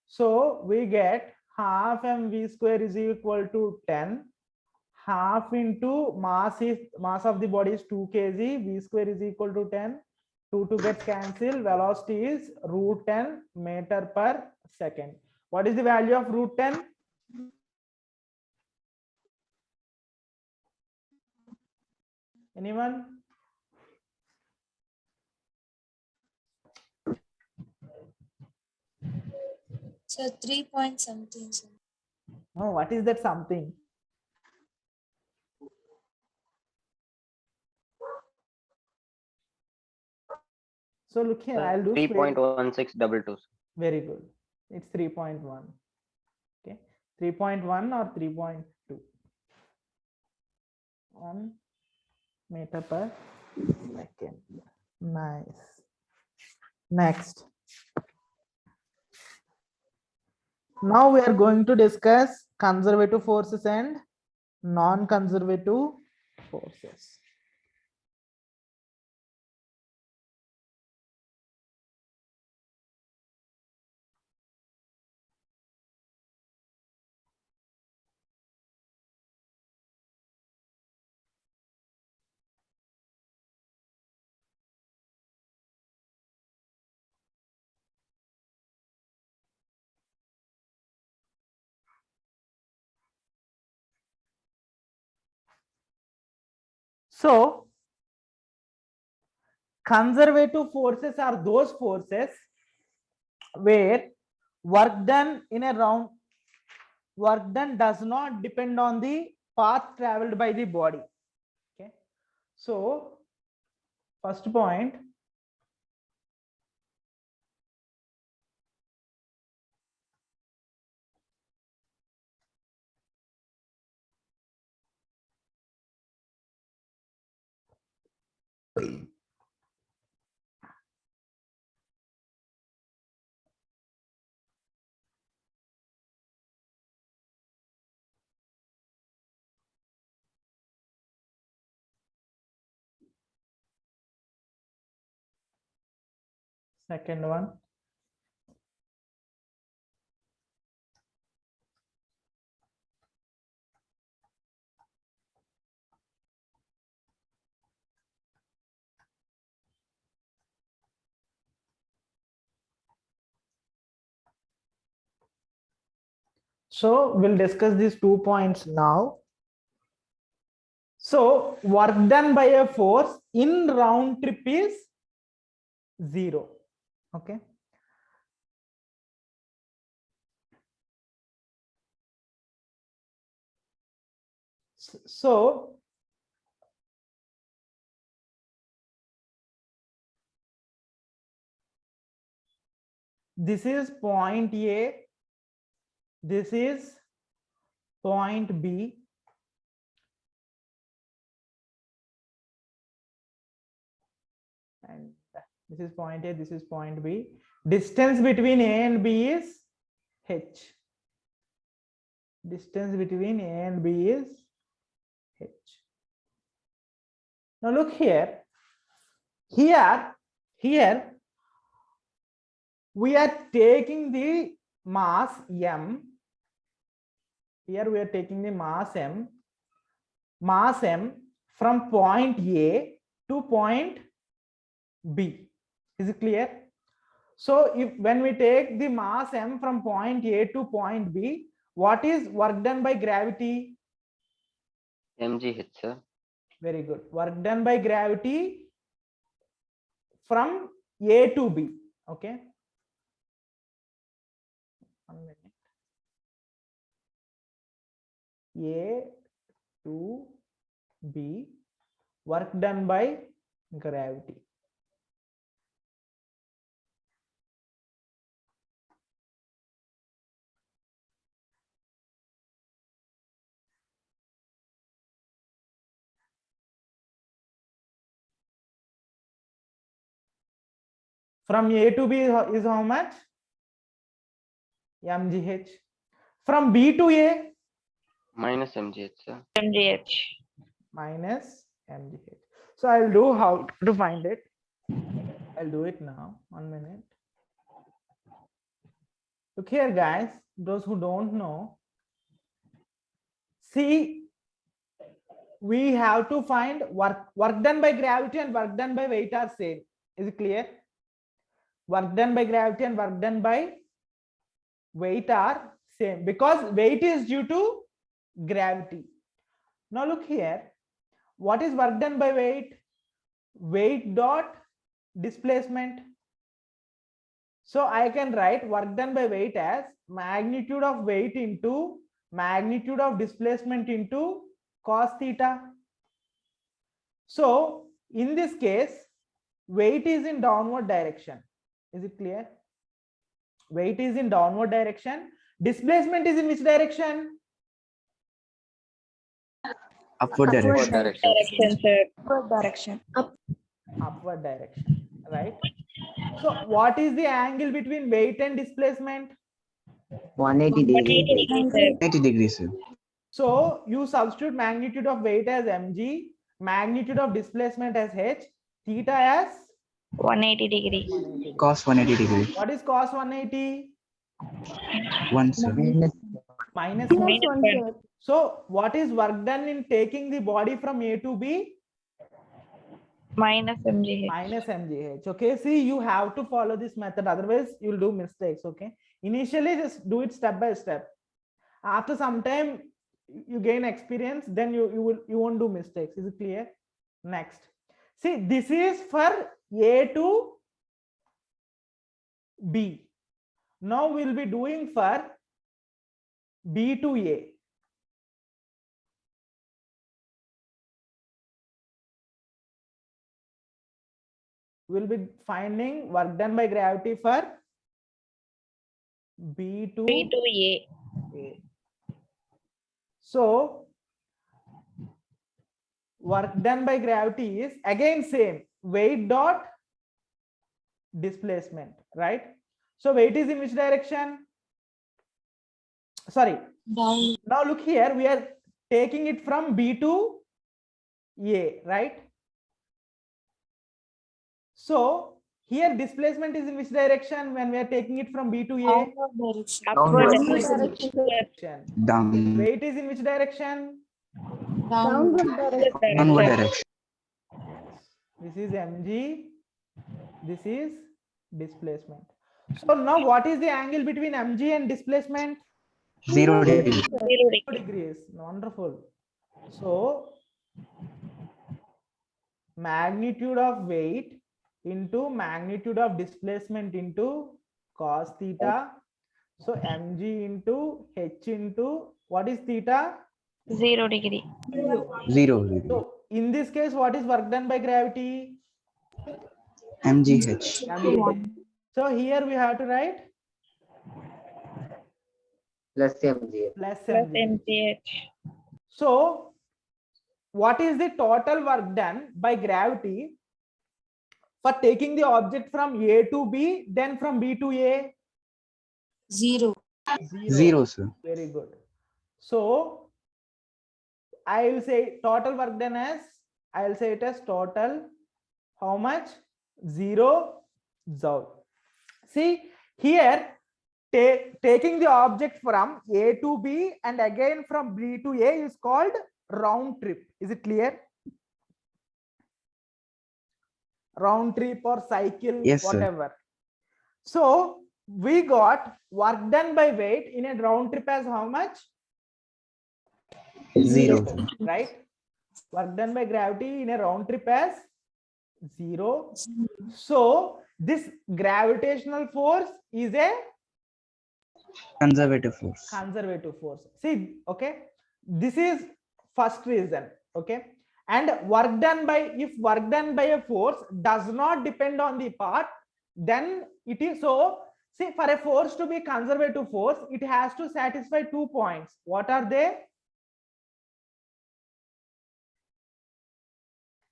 So we get half mv square is equal to 10. Half into mass of the body is 2 kg. V square is equal to 10. 2 gets cancelled. Velocity is root 10 meter per second. What is the value of root 10? Anyone? So 3 point something. Sir. No, what is that something? So look here, I'll do 3.1622. Very good. It's 3.1. Okay, 3.1 or 3.2. 1 meter per second. Nice. Next. Now we are going to discuss conservative forces and non-conservative forces. So conservative forces are those forces where work done does not depend on the path traveled by the body. Okay, so first point, second one, so we'll discuss these 2 points now. So work done by a force in round trip is 0. Okay, so this is point A, this is point B, and This is point A, this is point B. Distance between A and B is h. Distance between A and B is h. Now look here. Here we are taking the mass m. Here we are taking the mass m from point A to point B. Is it clear? So when we take the mass m from point A to point B, what is work done by gravity? mgh, sir. Very good. Work done by gravity from A to B. Okay. 1 minute. A to B, work done by gravity. From A to B is how much? mgh. From B to A? Minus mgh, sir. mgh. Minus mgh. So I'll do how to find it. I'll do it now. 1 minute. Look here, guys. Those who don't know, see, we have to find work done by gravity and work done by weight are same. Is it clear? Work done by gravity and work done by weight are same because weight is due to gravity. Now look here. What is work done by weight? Weight dot displacement. So I can write work done by weight as magnitude of weight into magnitude of displacement into cos theta. So in this case, weight is in downward direction. Is it clear? Weight is in downward direction. Displacement is in which direction? Upward direction. Direction, sir. Upward direction, right? So what is the angle between weight and displacement? 180 degrees. 180 degrees, 80 degrees, sir. So you substitute magnitude of weight as mg, magnitude of displacement as h, theta as 180 degrees. 180. Cos 180 degrees. What is cos 180? 1, sir. Minus Minus 1. one. So what is work done in taking the body from A to B? Minus mgh. Minus mgh. Okay, see, you have to follow this method, otherwise you'll do mistakes. Okay, initially just do it step by step. After some time you gain experience, then you won't do mistakes. Is it clear? Next, see, this is for A to B. Now we'll be doing for B to A. We'll be finding work done by gravity for B to B to A. A. So work done by gravity is again same, weight dot displacement, right? So weight is in which direction? Sorry. Down. Now look here, we are taking it from B to A, right? So here displacement is in which direction when we are taking it from B to A? Downward direction. Upward Downward direction. Down. Weight is in which direction? Downward. Downward direction. This is mg, this is displacement. So now what is the angle between mg and displacement? 0 degrees. 0 degree. Degrees. Wonderful. So magnitude of weight into magnitude of displacement into cos theta. So mg into h into what is theta? 0 degree. 0 degree. So in this case, what is work done by gravity? mgh. mg. So here we have to write plus mgh. plus Plus mg. mgh. So what is the total work done by gravity for taking the object from A to B, then from B to A? 0. 0, sir. Very good. So I will say total work done as, I will say it as total, how much? 0 joule. See here, taking the object from A to B and again from B to A is called round trip. Is it clear? Round trip or cycle, Yes, sir. whatever. So we got work done by weight in a round trip as how much? 0. Right? Work done by gravity in a round trip as 0. So this gravitational force is a Conservative force. conservative force. See, okay, this is first reason. Okay, and work done by, if work done by a force does not depend on the path, then it is so. See, for a force to be conservative force, it has to satisfy 2 points. What are they?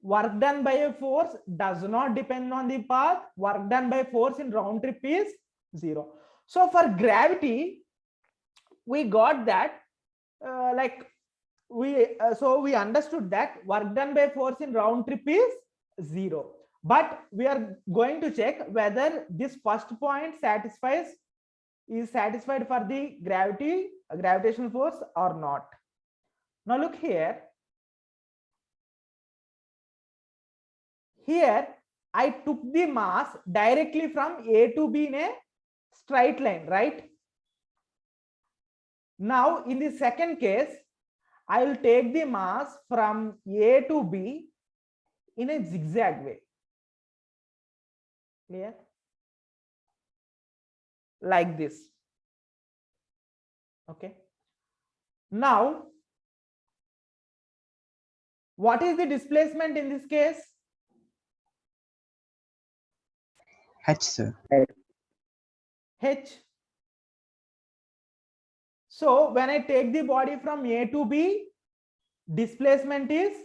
Work done by a force does not depend on the path. Work done by force in round trip is 0. So for gravity, we got that so we understood that work done by force in round trip is 0. But we are going to check whether this first point is satisfied for the gravitational force or not. Now look here. Here I took the mass directly from A to B in a straight line, right? Now in the second case, I will take the mass from A to B in a zigzag way. Clear? Like this. Okay. Now, what is the displacement in this case? H, sir. H. So when I take the body from A to B, displacement is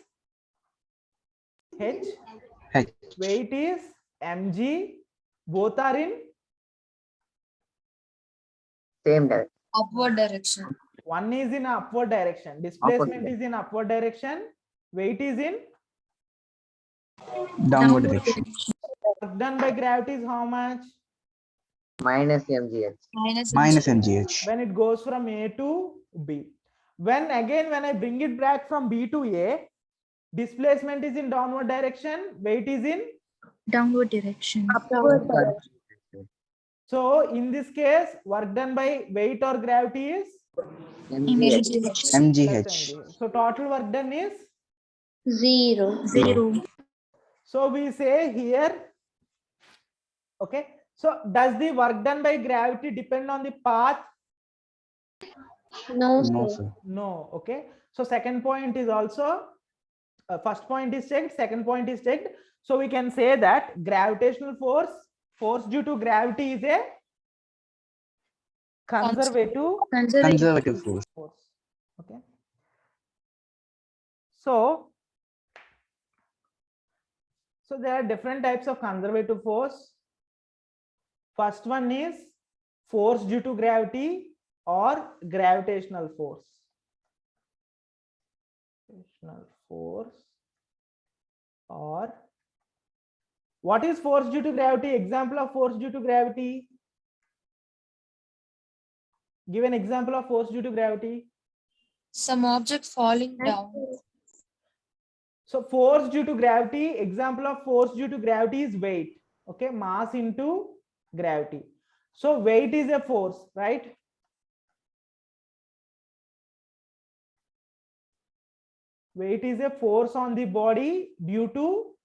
H. H. Weight is mg. Both are in Same direction. Upward direction. one is in upward direction. Displacement Opposite. is in upward direction. Weight is in Downward direction. work done by gravity is how much? Minus mgh. Minus mgh. When it goes from A to B. When I bring it back from B to A, displacement is in downward direction, weight is in. Downward direction. So in this case, work done by weight or gravity is mgh. mgh. So total work done is. 0. So we say here, okay. So does the work done by gravity depend on the path? No, No, sir. sir. No. Okay. So second point is also, first point is checked, second point is checked. So we can say that gravitational force due to gravity is a Conservative force. Okay. So there are different types of conservative force. First one is force due to gravity or gravitational force. Gravitational force, or what is force due to gravity? Example of force due to gravity. Give an example of force due to gravity. Some object falling down. So force due to gravity, example of force due to gravity is weight. Okay, mass into gravity. So weight is a force, right? Weight is a force on the body due to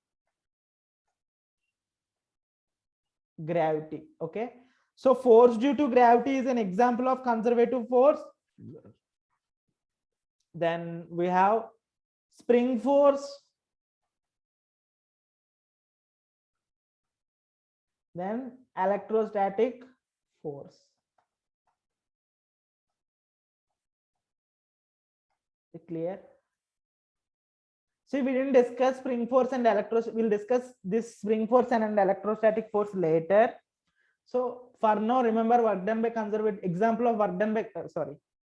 gravity. Okay. So force due to gravity is an example of conservative force. Then we have spring force. Then electrostatic force. Clear? See, we didn't discuss spring force and we'll discuss this spring force and electrostatic force later. So for now, remember work done by conservative, example of work done by,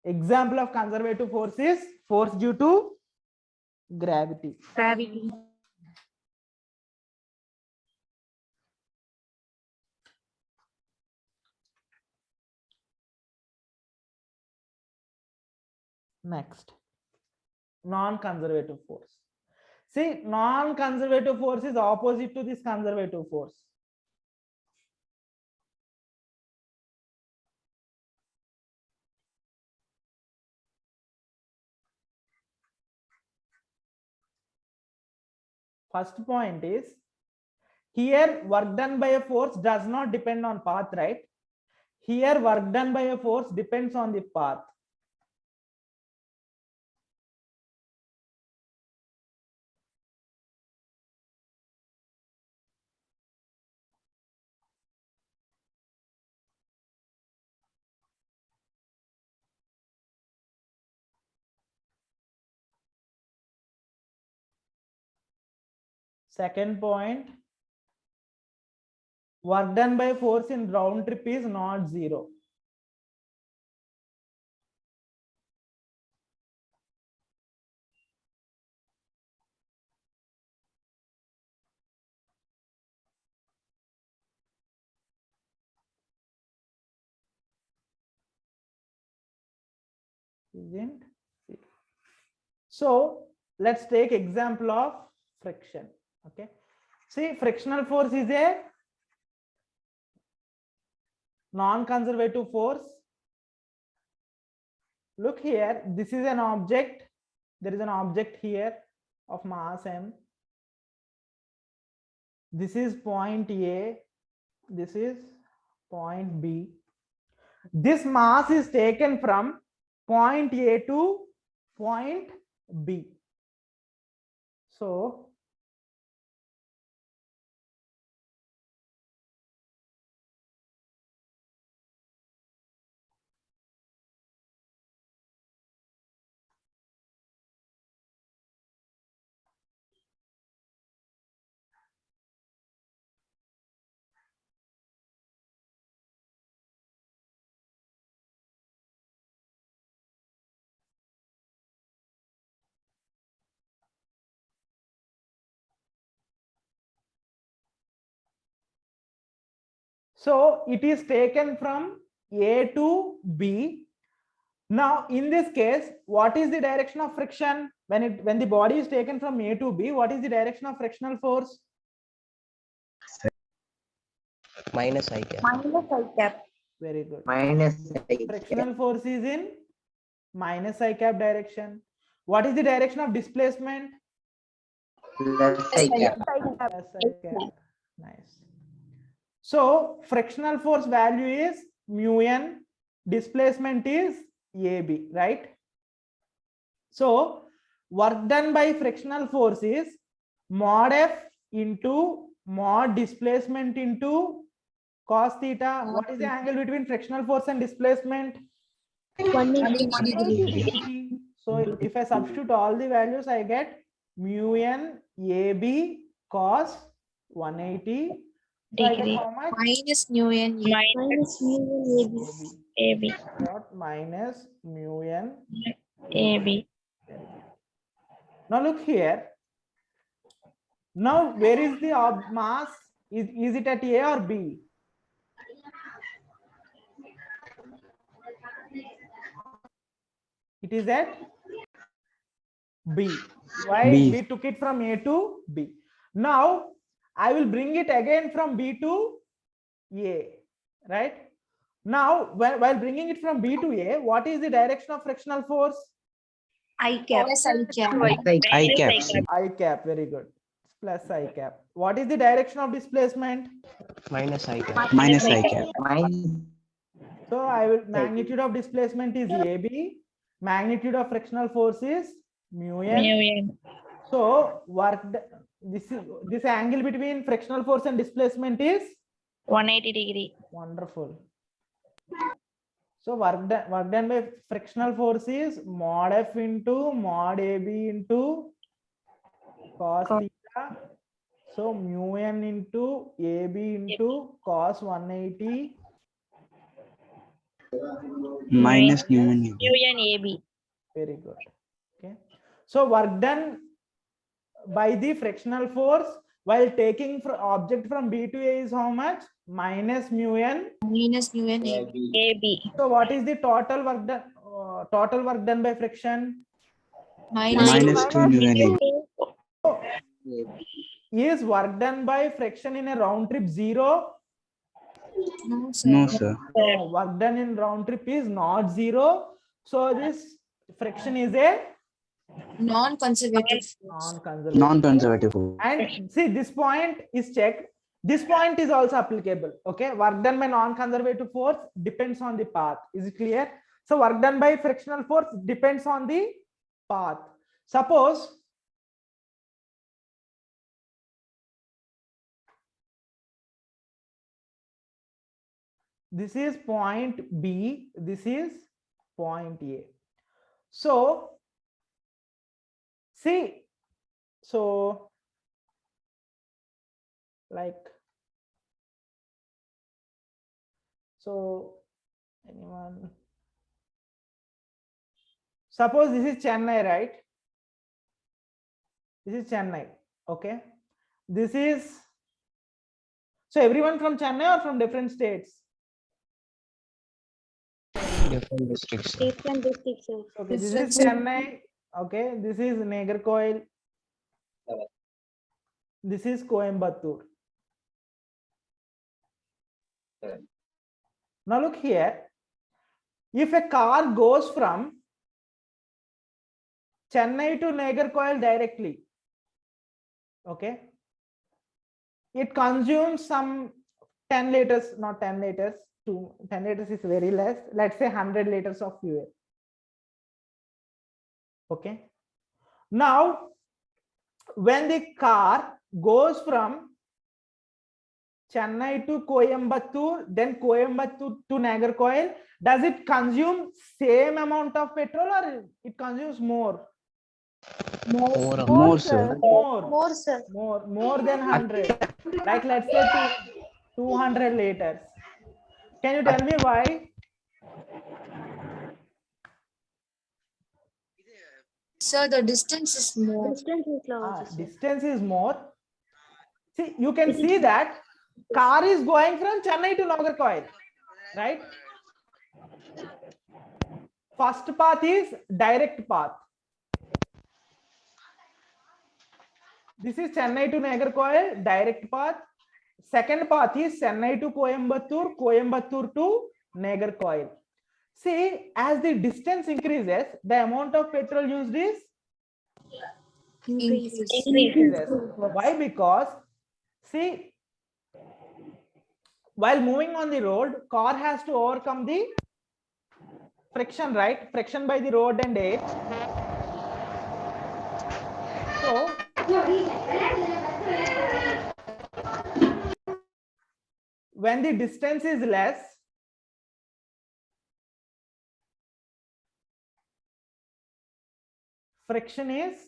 example of conservative force is force due to gravity. Gravity. Next, non-conservative force. See, non-conservative force is opposite to this conservative force. First point is, here work done by a force does not depend on path, right? Here work done by a force depends on the path. Second point, work done by force in round trip is not zero. Isn't zero. So let's take example of friction. Okay. See, frictional force is a non-conservative force. Look here, this is an object. There is an object here of mass m. This is point A. This is point B. This mass is taken from point A to point B. So it is taken from A to B. Now, in this case, what is the direction of friction? When the body is taken from A to B, what is the direction of frictional force? Minus I cap. Minus I cap. Very good. Minus I Frictional force is in minus I cap direction. What is the direction of displacement? plus I cap. Plus I cap. Nice. So frictional force value is mu n, displacement is AB, right? So work done by frictional force is mod F into mod displacement into cos theta. What is the angle between frictional force and displacement? 180 degree. So if I substitute all the values, I get mu n AB cos 180. So I get Degree. how much? minus nu n Minus AB. What minus mu n AB. Now look here. Now where is the mass? Is it at A or B? It is at B. Why? B. We took it from A to B. Now I will bring it again from B to A, right? Now while bringing it from B to A, what is the direction of frictional force? I cap. plus I cap. I cap. I cap, very good. Plus I cap. What is the direction of displacement? Minus I cap. Minus I cap. Minus So I will magnitude of displacement is AB, magnitude of frictional force is mu n. Mu n. So this angle between frictional force and displacement is 180 degree. wonderful. So work done by frictional force is mod F into mod AB into cos theta. So mu n into AB into cos 180 minus mu n AB. UN AB. Very good. Okay. So work done by the frictional force while taking object from B to A is how much? Minus mu n. Minus mu n AB. AB. So what is the total work done? Total work done by friction? Minus 2 mu n AB. Is work done by friction in a round trip 0? No, sir. No, sir. No, work done in round trip is not 0. So this friction is a Non-conservative force. non-conservative. Non-conservative force. And see, this point is checked. This point is also applicable. Okay, work done by non-conservative force depends on the path. Is it clear? So work done by frictional force depends on the path. Suppose this is point B, this is point A. So see, so like, so anyone, suppose this is Chennai, right? This is Chennai. Okay, this is, so everyone from Chennai or from different states? Different districts. Different districts, sir. Okay, this Different is state. Chennai. Okay, this is Nagercoil. This is Coimbatore. Now look here. If a car goes from Chennai to Nagercoil directly, okay, it consumes some 10 liters, not 10 liters, 10 liters is very less. Let's say 100 liters of fuel. Okay. Now, when the car goes from Chennai to Coimbatore, then Coimbatore to Nagercoil, does it consume same amount of petrol or it consumes more? More, sir. More, sir. More than 100. Like let's say 200 liters. Can you tell me why? Sir, the distance is more. Distance is larger, sir. Distance is more. See, you can see that car is going from Chennai to Nagercoil, right? First path is direct path. This is Chennai to Nagercoil, direct path. Second path is Chennai to Coimbatore, Coimbatore to Nagercoil. See, as the distance increases, the amount of petrol used is increases. Why? Because see, while moving on the road, car has to overcome the friction, right? Friction by the road and air. So when the distance is less, friction is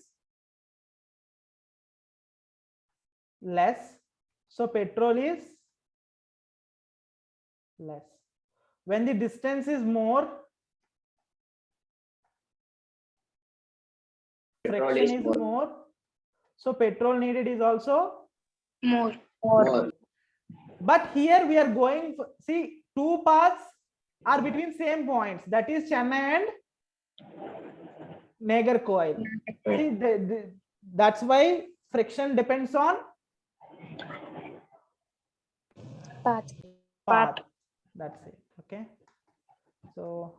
less, so petrol is less. When the distance is more, friction is more, so petrol needed is also More. But here we are going, see, two paths are between same points, that is Chennai and Nagercoil. See, that's why friction depends on Path. path. That's it. Okay. So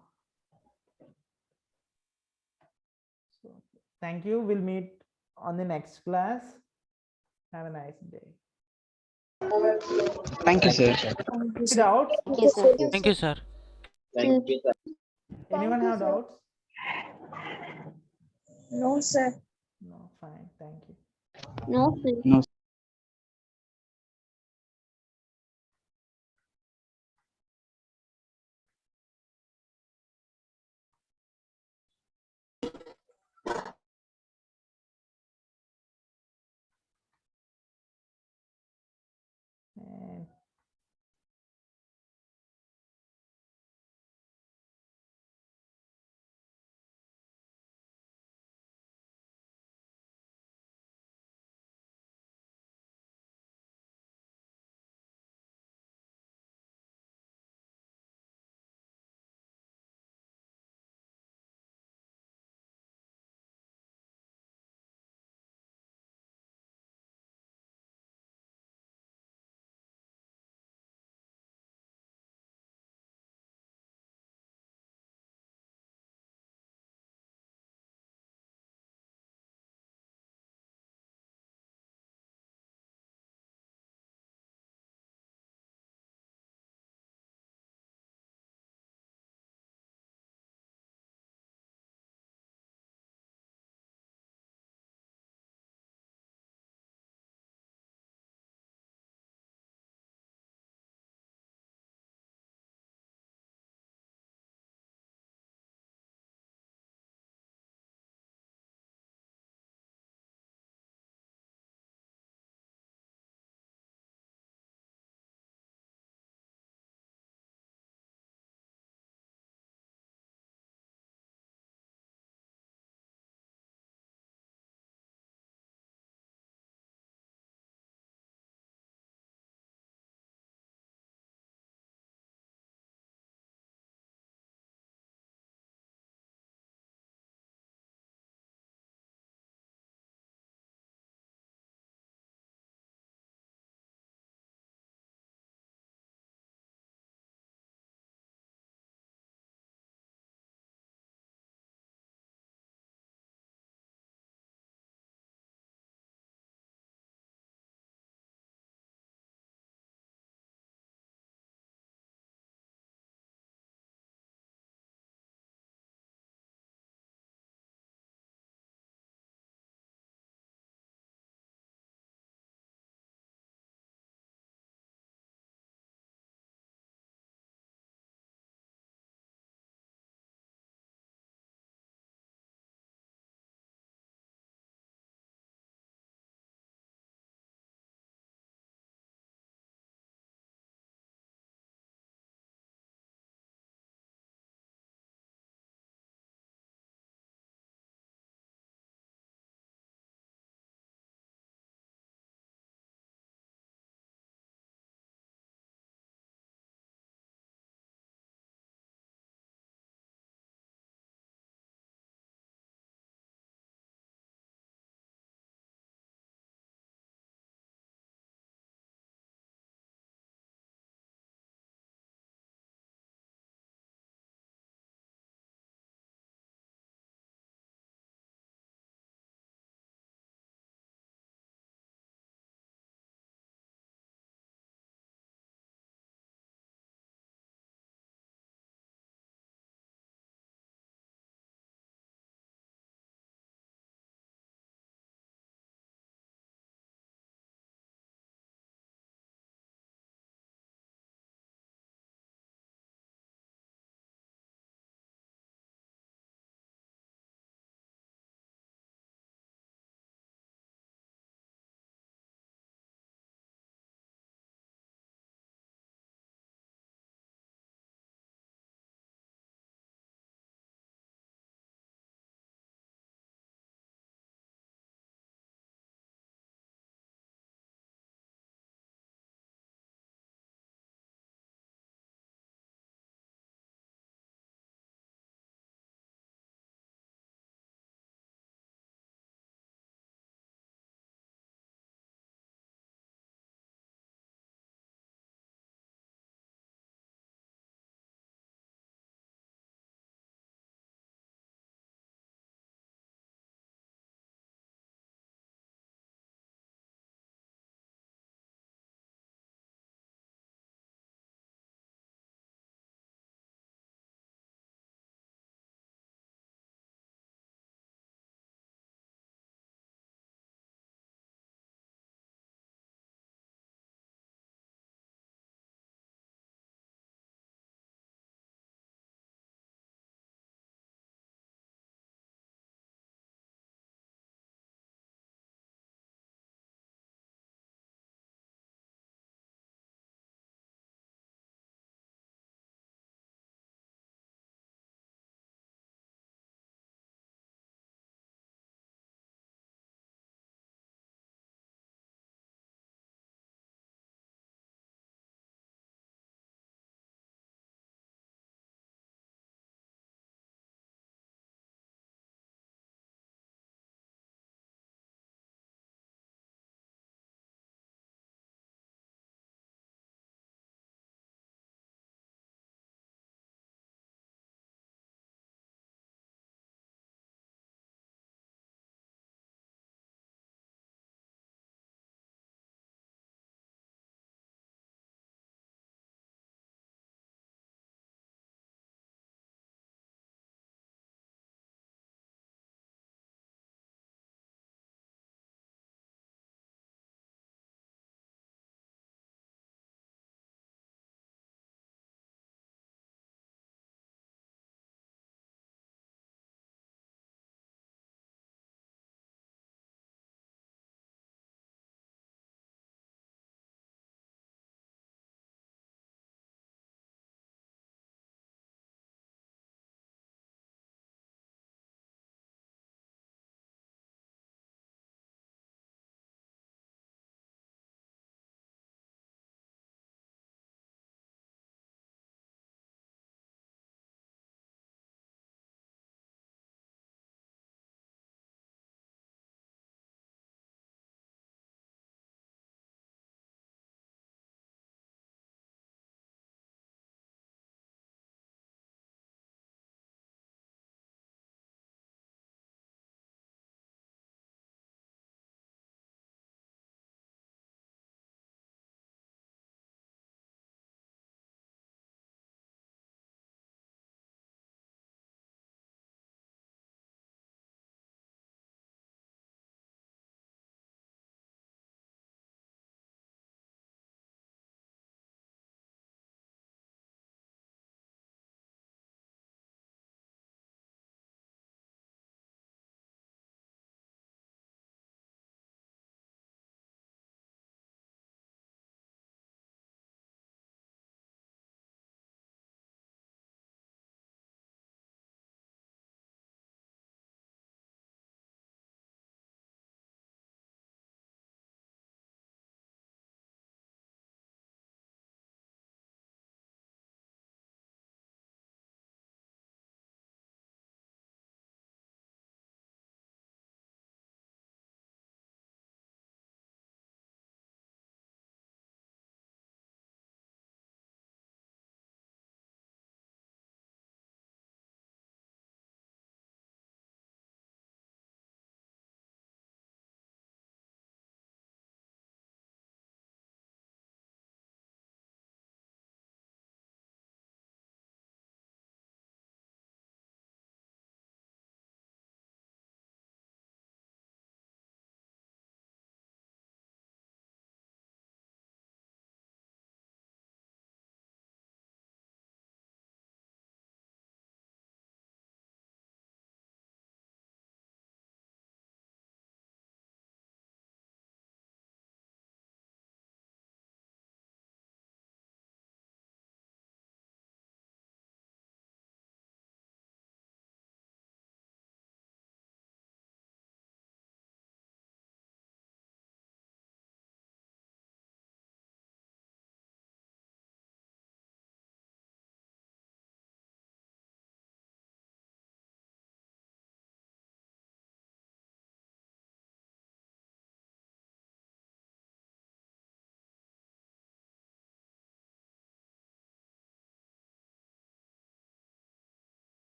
thank you. We'll meet on the next class. Have a nice day. Thank you, sir. Any doubts? Yes, sir. Thank you, sir. Anyone have doubts? No, sir. No, fine. Thank you. No, sir. No,